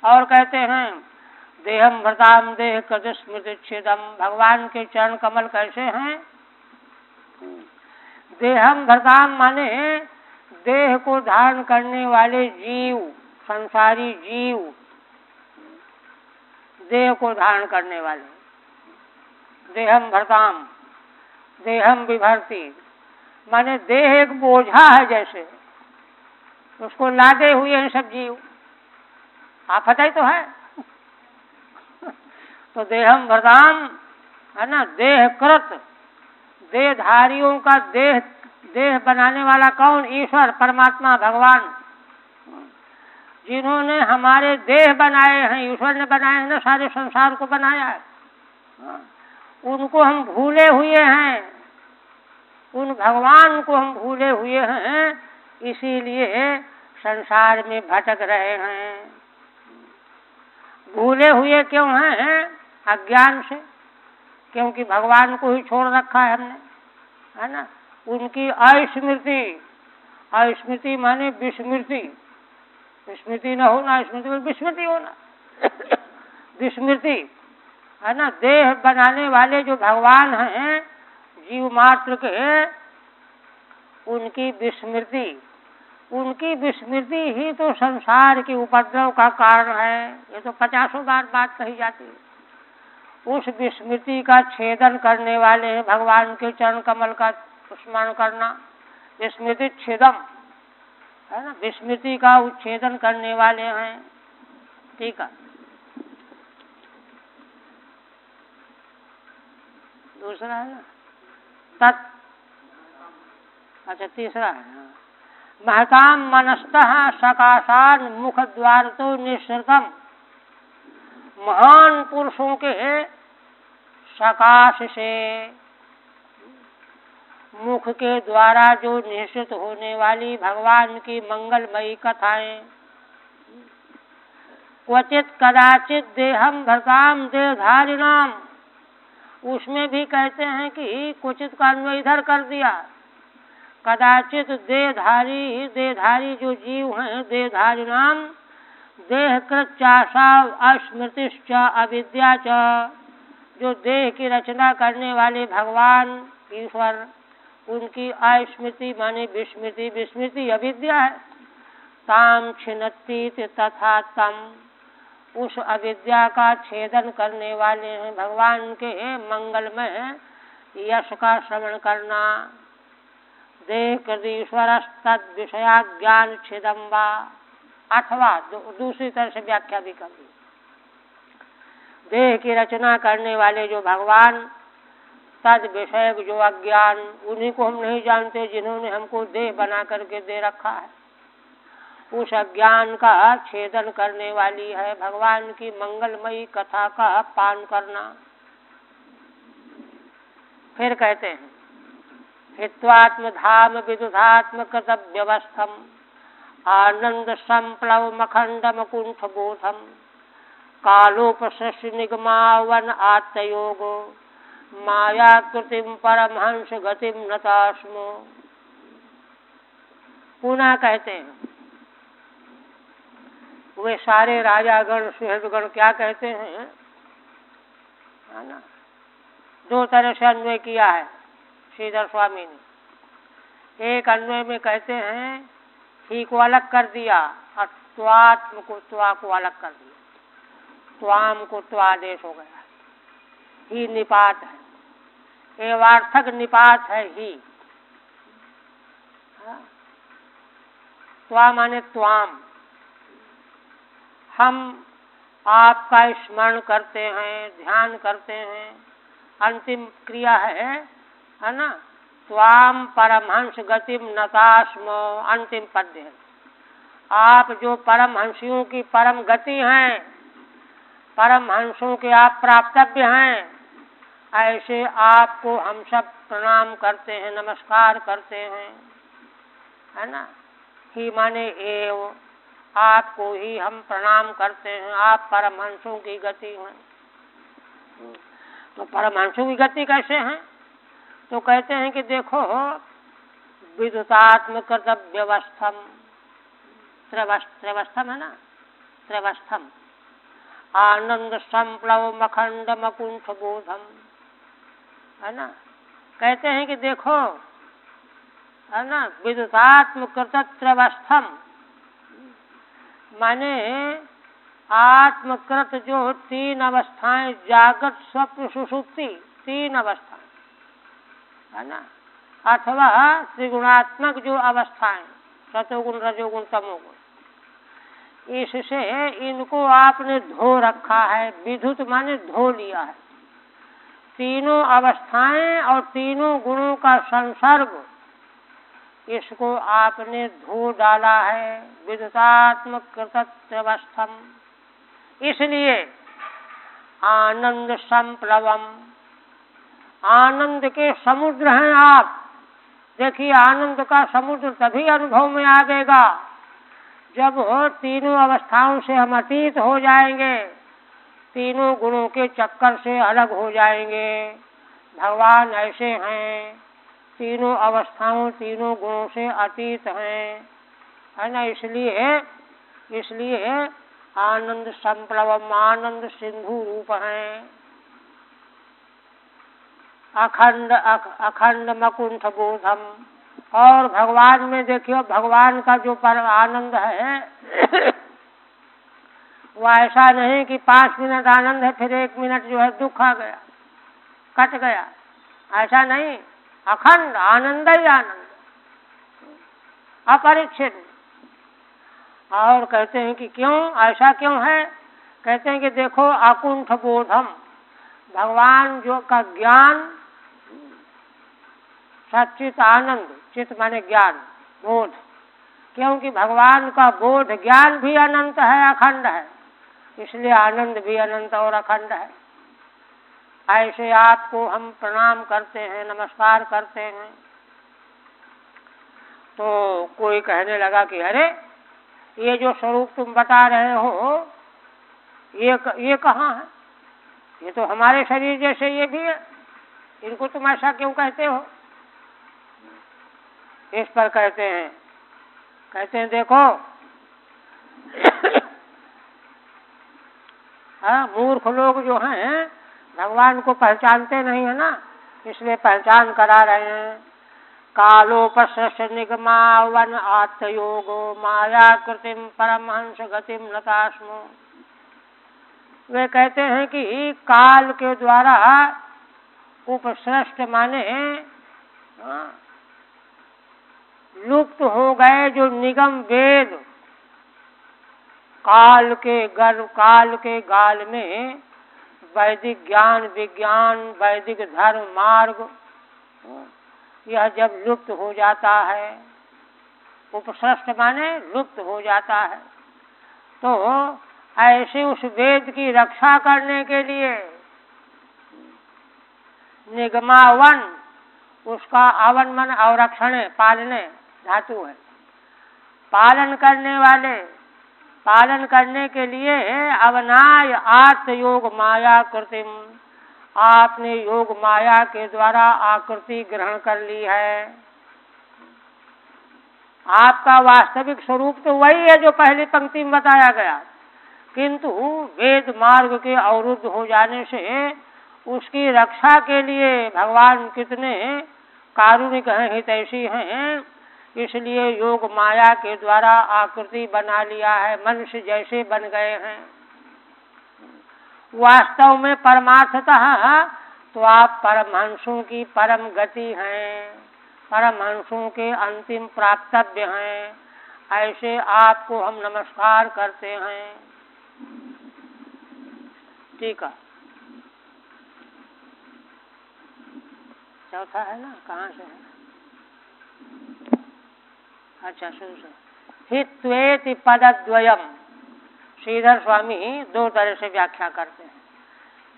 [SPEAKER 1] और कहते हैं, देहम भृताम देह कदस्मृति छिदम। भगवान के चरण कमल कैसे हैं? देहम भृताम माने देह को धारण करने वाले जीव, संसारी जीव। देह को धारण करने वाले। देहम भरताम, देहम विभर्ति, माने देह एक बोझा है जैसे, उसको लादे हुए हैं सब जीव, आफत ही तो है। तो देहम भरताम है ना, देह कृत, देहधारियों का देह बनाने वाला कौन? ईश्वर, परमात्मा, भगवान, जिन्होंने हमारे देह बनाए हैं, ईश्वर ने बनाए हैं ना, सारे संसार को बनाया है। उनको हम भूले हुए हैं, उन भगवान को हम भूले हुए हैं, इसीलिए संसार में भटक रहे हैं। भूले हुए क्यों हैं? अज्ञान से, क्योंकि भगवान को ही छोड़ रखा है हमने, है ना। उनकी अस्मृति, अस्मृति माने विस्मृति, स्मृति न होना, स्मृति में विस्मृति होना। विस्मृति है ना, देह बनाने वाले जो भगवान हैं जीव मात्र के, उनकी विस्मृति, उनकी विस्मृति ही तो संसार के उपद्रव का कारण है। ये तो 50 बार बात कही जाती है। उस विस्मृति का छेदन करने वाले हैं भगवान के चरण कमल का स्मरण करना, विस्मृति छेदम है ना, विस्मृति का उच्छेदन करने वाले हैं। ठीक है, दूसरा है ना तत्, अच्छा तीसरा है महताम मनस्तः सकाशान मुख द्वार तो निःसृतम, महान पुरुषों के सकाश से, मुख के द्वारा जो निश्चित होने वाली भगवान की मंगलमयी कथाएं। क्वचित कदाचित देहम भरताम देहधारिणाम, उसमें भी कहते हैं कि क्वचित का अन्वय इधर कर दिया। कदाचित देहधारी, देहधारी जो जीव हैं, देहधारिणाम देहकृत चाशा अस्मृतिश्च अविद्या च, जो देह की रचना करने वाले भगवान ईश्वर, उनकी अस्मृति माने विस्मृति, विस्मृति अविद्या है। ताम छिन्नति तथा तम, उस अविद्या का छेदन करने वाले हैं भगवान के मंगलमय यश का श्रवण करना। देह कृदीश्वर तद विषया ज्ञान छिदम्बा, अथवा दूसरी तरह से व्याख्या भी कर दी। देह की रचना करने वाले जो भगवान, तद विषय जो अज्ञान, उन्हीं को हम नहीं जानते जिन्होंने हमको देह बना करके दे रखा है। उस अज्ञान का छेदन करने वाली है भगवान की मंगलमयी कथा का पान करना। फिर कहते हैं हित्वात्म धाम विदुधात्म कृतव्यवस्थम, आनंद संप्लव मखंड मकुंठ बोधम, कालोपसृष्टि निगमावन आत्मयोगो, माया कृतिम परमहंस गतिम नतास्मो। पुनः कहते हैं वे सारे राजागण सुहृदगण क्या कहते हैं, है ना, दो तरह से अन्वय किया है श्रीधर स्वामी ने। एक अन्वय में कहते हैं ही को अलग कर दिया और त्वात्म को त्वा को अलग कर दिया, त्वाम को त्वादेश हो गया। ही निपात है, एवार्थक निपात है ही। त्वा माने त्वाम, हम आपका स्मरण करते हैं, ध्यान करते हैं। अंतिम क्रिया है ना, त्वाम परमहंस गतिम नतास्म, अंतिम पद्य है। आप जो परमहंसियों की परम गति हैं, परमहंसों के आप प्राप्तव्य हैं, ऐसे आपको हम सब प्रणाम करते हैं, नमस्कार करते हैं, है ना। ही माने एव, आपको ही हम प्रणाम करते हैं, आप परमहंसों की गति हैं। तो परमहंसों की गति कैसे हैं? तो कहते हैं कि देखो विदुतात्म कर्तव्यवस्थम, त्रिवस्थम है ना, त्रिवस्थम, आनंद संप्लव मखंड मकुंठ बोधम, है ना। कहते हैं कि देखो, है ना, विदुतात्म कृत त्रिवस्थम माने आत्मकृत जो तीन अवस्थाएं, जागृत स्वप्न सुषुप्ति, तीन अवस्थाएं है ना, अथवा त्रिगुणात्मक जो अवस्थाएं, सतोगुण रजोगुण तमोगुण, इससे इनको आपने धो रखा है। विधुत माने धो लिया है। तीनों अवस्थाएं और तीनों गुणों का संसर्ग, इसको आपने धो डाला है। विदुतात्मक कृतत्वस्थम, इसलिए आनंद संप्लवम, आनंद के समुद्र हैं आप। देखिए, आनंद का समुद्र तभी अनुभव में आवेगा जब तीनों अवस्थाओं से हम अतीत हो जाएंगे, तीनों गुणों के चक्कर से अलग हो जाएंगे। भगवान ऐसे हैं, तीनों अवस्थाओं तीनों गुणों से अतीत हैं, है ना। इसलिए आनंद संप्लवम, आनंद सिंधु रूप हैं। अखंड मकुंठ बोधम, और भगवान में देखियो, भगवान का जो परम आनंद है वो ऐसा नहीं कि 5 मिनट आनंद है फिर 1 मिनट जो है दुख आ गया, कट गया, ऐसा नहीं। अखंड आनंद ही आनंद, अपरिच्छिन्न। और कहते हैं कि क्यों, ऐसा क्यों है? कहते हैं कि देखो, अकुंठ बोधम, भगवान जो का ज्ञान, सच्चित आनंद, चित माने ज्ञान, बोध, क्योंकि भगवान का बोध ज्ञान भी अनंत है, अखंड है, इसलिए आनंद भी अनंत और अखंड है। ऐसे आपको हम प्रणाम करते हैं, नमस्कार करते हैं। तो कोई कहने लगा कि अरे, ये जो स्वरूप तुम बता रहे हो ये कहाँ है? ये तो हमारे शरीर जैसे ये भी है, इनको तुम ऐसा क्यों कहते हो? इस पर कहते हैं देखो हाँ, मूर्ख लोग जो हैं भगवान को पहचानते नहीं है ना, इसलिए पहचान करा रहे हैं। कालोपस्रश निगमावन आत्मयोगो माया कृतिम परमहंस गतिम नतास्मो। वे कहते हैं कि काल के द्वारा उपसृष्ट माने लुप्त हो गए जो निगम वेद, काल के गाल में वैदिक ज्ञान विज्ञान, वैदिक धर्म मार्ग, यह जब लुप्त हो जाता है, उपसृष्ट माने लुप्त हो जाता है, तो ऐसे उस वेद की रक्षा करने के लिए निगमावन, उसका आवन मन अवरक्षण, पालने धातु है, पालन करने वाले, पालन करने के लिए अवनाय आत्मयोग माया कृतिम, आपने योग माया के द्वारा आकृति ग्रहण कर ली है। आपका वास्तविक स्वरूप तो वही है जो पहली पंक्ति में बताया गया, किंतु वेद मार्ग के अवरुद्ध हो जाने से उसकी रक्षा के लिए भगवान कितने कारुणिक हैं, हितैषी हैं, इसलिए योग माया के द्वारा आकृति बना लिया है, मनुष्य जैसे बन गए हैं। वास्तव में परमार्थतः तो आप परमहंसों की परम गति हैं, परमहंसों के अंतिम प्राप्तव्य हैं, ऐसे आपको हम नमस्कार करते हैं। ठीक है, चौथा है ना, कहाँ से है? अच्छा, सुन हित्वेति पदद्वयम, श्रीधर स्वामी 2 तरह से व्याख्या करते हैं।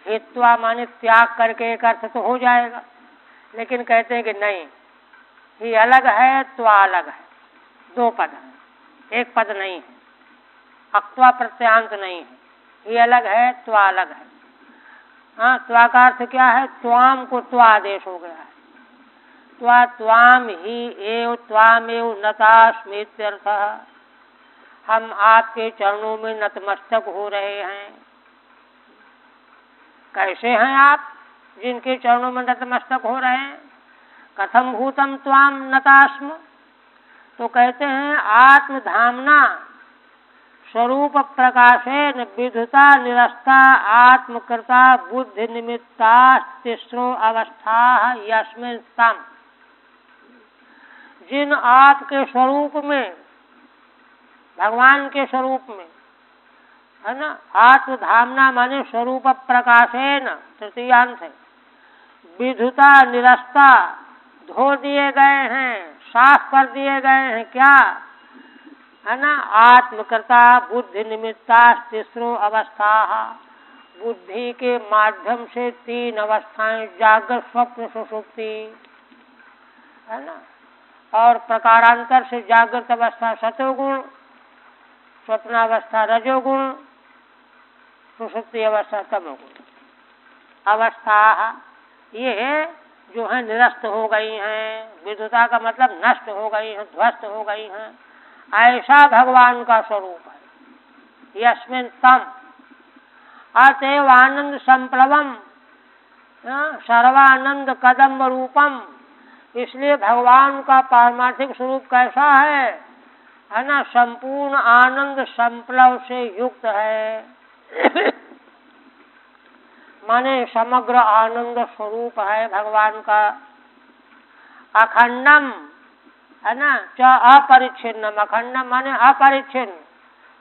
[SPEAKER 1] हित्वा माने त्याग करके एक अर्थ तो हो जाएगा, लेकिन कहते हैं कि नहीं, ही अलग है, त्वा अलग है, 2 पद है, एक पद नहीं है, अक्त्वा प्रत्यांत नहीं है, ही अलग है, त्वा अलग है। हाँ, त्वा का अर्थ क्या है? त्वाम को त्वा आदेश हो गया है, त्वाम ही एव त्वामेव नतास्मीत्यर्थः, हम आपके चरणों में नतमस्तक हो रहे हैं। कैसे हैं आप जिनके चरणों में नतमस्तक हो रहे हैं? कथम भूतम त्वाम नतास्म, तो कहते हैं आत्मधामना स्वरूप प्रकाशेन विधुता निरस्ता आत्मकृता बुद्धि निमित्ता तिस्रो अवस्था यस्मिन् तम। जिन आपके स्वरूप में, भगवान के स्वरूप में, है ना, आत्मधामना माने स्वरूप प्रकाशेन, तृतीयांत है, विधुता निरस्ता, धो दिए गए हैं, साफ कर दिए गए हैं, क्या है ना, आत्मकृता बुद्धि निमित्ता तीसरो अवस्था, बुद्धि के माध्यम से 3 अवस्थाएं, जागृत स्वप्न सुषुप्ति, है ना, और प्रकारांतर से जागृत अवस्था सतोगुण, स्वप्नावस्था रजोगुण, सुषुप्ति अवस्था तमोगुण अवस्था, ये जो है निरस्त हो गई हैं। विधुता का मतलब नष्ट हो गई हैं, ध्वस्त हो गई हैं। ऐसा भगवान का स्वरूप है। यस्मिन् तम अतएव आनंद संप्लवम सर्वानंद कदम्ब रूपम। इसलिए भगवान का पारमार्थिक स्वरूप कैसा है ना, संपूर्ण आनंद संप्लव से युक्त है। माने समग्र आनंद स्वरूप है भगवान का। अखंडम, है ना, च अपरिच्छिन्नम। अखंडम माने अपरिच्छिन्न,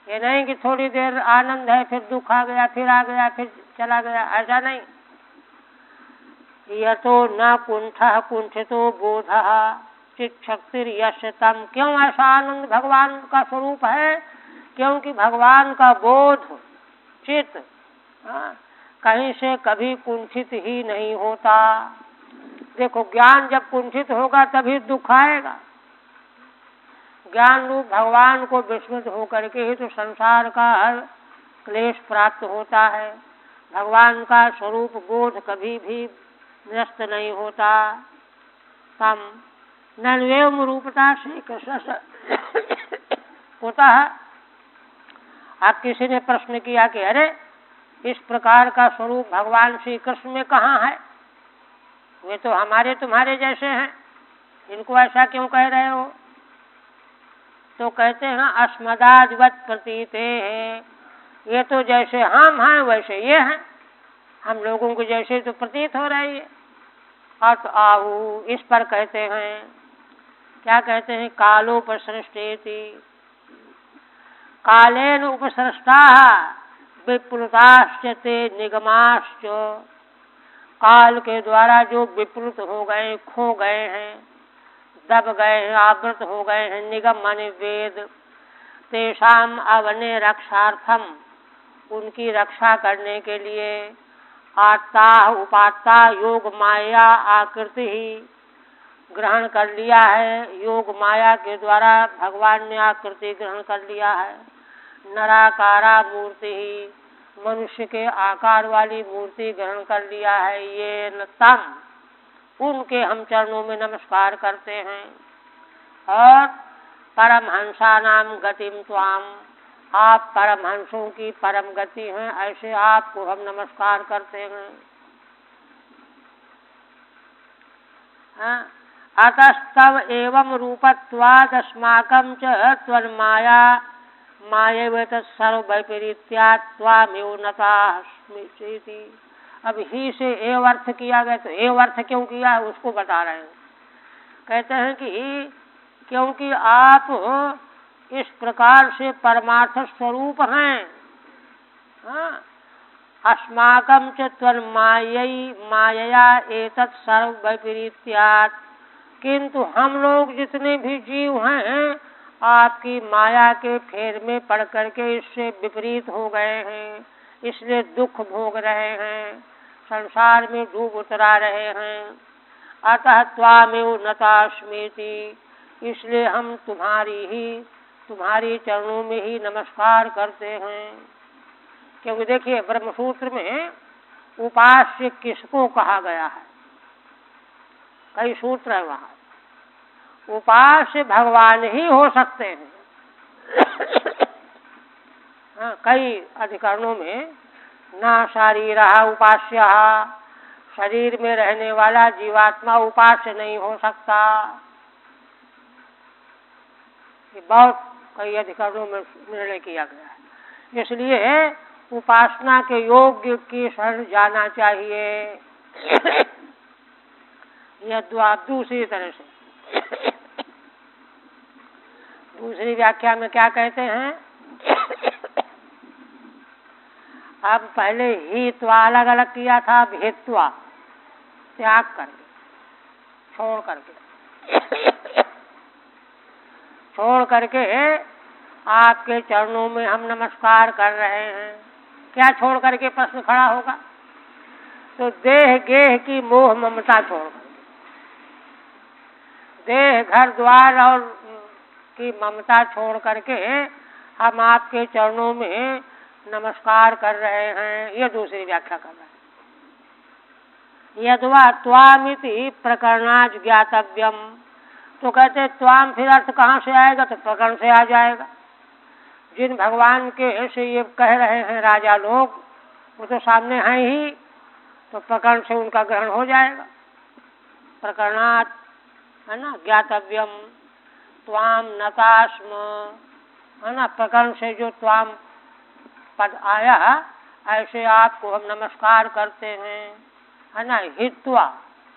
[SPEAKER 1] ये नहीं कि थोड़ी देर आनंद है फिर दुख आ गया, फिर आ गया, फिर चला गया, ऐसा नहीं। यतो न कुंठः कुंठितो बोधः चित् शक्तिर यस्य तम। क्यों ऐसा आनंद भगवान का स्वरूप है? क्योंकि भगवान का बोध, चित्त कहीं से कभी कुंठित ही नहीं होता। देखो, ज्ञान जब कुंठित होगा तभी दुख आएगा। ज्ञान रूप भगवान को विस्मृत होकर के ही तो संसार का हर क्लेश प्राप्त होता है। भगवान का स्वरूप बोध कभी भी नष्ट नहीं होता। तम नन्वेम रूपता श्री कृष्ण होता है। आप किसी ने प्रश्न किया कि अरे इस प्रकार का स्वरूप भगवान श्री कृष्ण में कहाँ है? वे तो हमारे तुम्हारे जैसे हैं, इनको ऐसा क्यों कह रहे हो? तो कहते हैं अस्मदादिवत प्रतीते हैं। ये तो जैसे हम हैं वैसे ये हैं, हम लोगों को जैसे तो प्रतीत हो रही है। अत आहु, इस पर कहते हैं, क्या कहते हैं? कालोपसृष्टेति, कालेन उपसृष्टा विप्लुताश्च ते निगमाश्च। काल के द्वारा जो विप्लुत हो गए, खो गए हैं, दब गए हैं, आवृत हो गए हैं, निगम माने वेद, तेषाम अवने रक्षार्थम, उनकी रक्षा करने के लिए आत्ता उपात्ता योग माया आकृति ही ग्रहण कर लिया है। योग माया के द्वारा भगवान ने आकृति ग्रहण कर लिया है। नराकारा मूर्ति ही, मनुष्य के आकार वाली मूर्ति ग्रहण कर लिया है। ये न तम, उनके हम चरणों में नमस्कार करते हैं। और परमहंसा नाम गतिम त्वाम, आप परमहंसों की परम गति हैं, ऐसे आपको हम नमस्कार करते हैं। अतस्तव एवं रूपत्वादस्माकं च त्वन्माया मायैव तत्सर्व वैपरीत्यात् त्वामेव नतास्मीति। अब ही से एव अर्थ किया गया, तो एव अर्थ क्यों किया है उसको बता रहे हैं। कहते हैं कि क्योंकि आप इस प्रकार से परमार्थ स्वरूप हैं। अस्माकं च त्वन्मायया एतत् सर्व वैपरीत्यात्, किंतु हम लोग जितने भी जीव हैं आपकी माया के फेर में पड़ करके इससे विपरीत हो गए हैं, इसलिए दुख भोग रहे हैं, संसार में डूब उतरा रहे हैं। अतः त्वामेव नतास्मीति, इसलिए हम तुम्हारी चरणों में ही नमस्कार करते हैं। क्योंकि देखिए ब्रह्मसूत्र में उपास्य किसको कहा गया है, कई सूत्र है वहाँ। उपास्य भगवान ही हो सकते हैं। कई अधिकरणों में ना शरीरः उपास्य, शरीर में रहने वाला जीवात्मा उपास्य नहीं हो सकता। ये बहुत कई अधिकरणों में निर्णय किया गया है। इसलिए उपासना के योग्य की शरण जाना चाहिए। यह दूसरी तरह से। दूसरी व्याख्या में क्या कहते हैं? अब पहले हित्वा अलग अलग किया था, अब हित्वा त्याग करके, छोड़ करके आपके चरणों में हम नमस्कार कर रहे हैं। क्या छोड़ करके प्रश्न खड़ा होगा? तो देह गेह की मोह ममता छोड़, देह घर द्वार और की ममता छोड़ करके हम आपके चरणों में नमस्कार कर रहे हैं। ये दूसरी व्याख्या कर रहे हैं। यद्वा त्वामिति प्रकरणाज ज्ञातव्यम, तो कहते त्वाम फिर अर्थ कहाँ से आएगा? तो प्रकरण से आ जाएगा। जिन भगवान के ऐसे ये कह रहे हैं राजा लोग, वो तो सामने हैं ही, तो प्रकरण से उनका ग्रहण हो जाएगा। प्रकरणात है ना, ज्ञातव्यम त्वाम नतास्म, है ना, प्रकरण से जो त्वाम पद आया, ऐसे आपको हम नमस्कार करते हैं, है ना। हित्वा,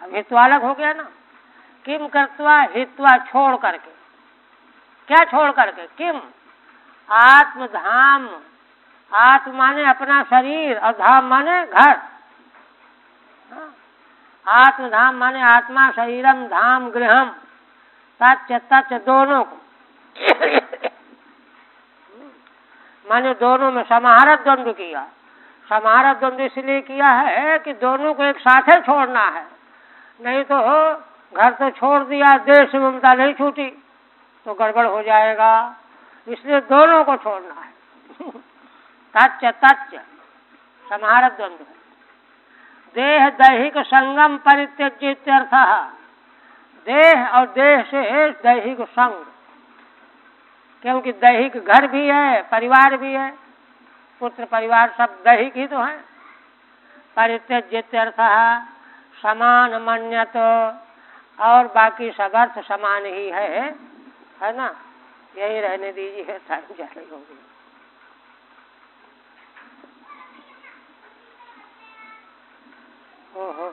[SPEAKER 1] अब हित्वा अलग हो गया ना। किम कर्त्वा, हित्वा छोड़ करके। क्या छोड़ करके? किम, आत्मधाम, आत्म माने अपना शरीर और धाम माने घर। आत्मधाम माने आत्मा, शरीरम, धाम गृहम, तच्च तच्च दोनों को माने दोनों में समाहारक द्वंद्व किया। समाहारक द्वंद्व इसलिए किया है कि दोनों को एक साथ ही छोड़ना है, नहीं तो घर तो छोड़ दिया, देश से ममता नहीं छूटी तो गड़बड़ हो जाएगा। इसलिए दोनों को छोड़ना है। तच्च तच्च समाहारक द्वंद्व है। देह दैहिक संगम परित्यज्यर्थ, देह और देह से दैहिक संग, क्योंकि दैहिक घर भी है, परिवार भी है, पुत्र परिवार सब दैहिक ही तो है। परित्यज्यर्थ समान मन्यत, और बाकी सब अर्थ समान ही है ना। यही रहने दीजिए, टाइम जाने होगी। ओहो।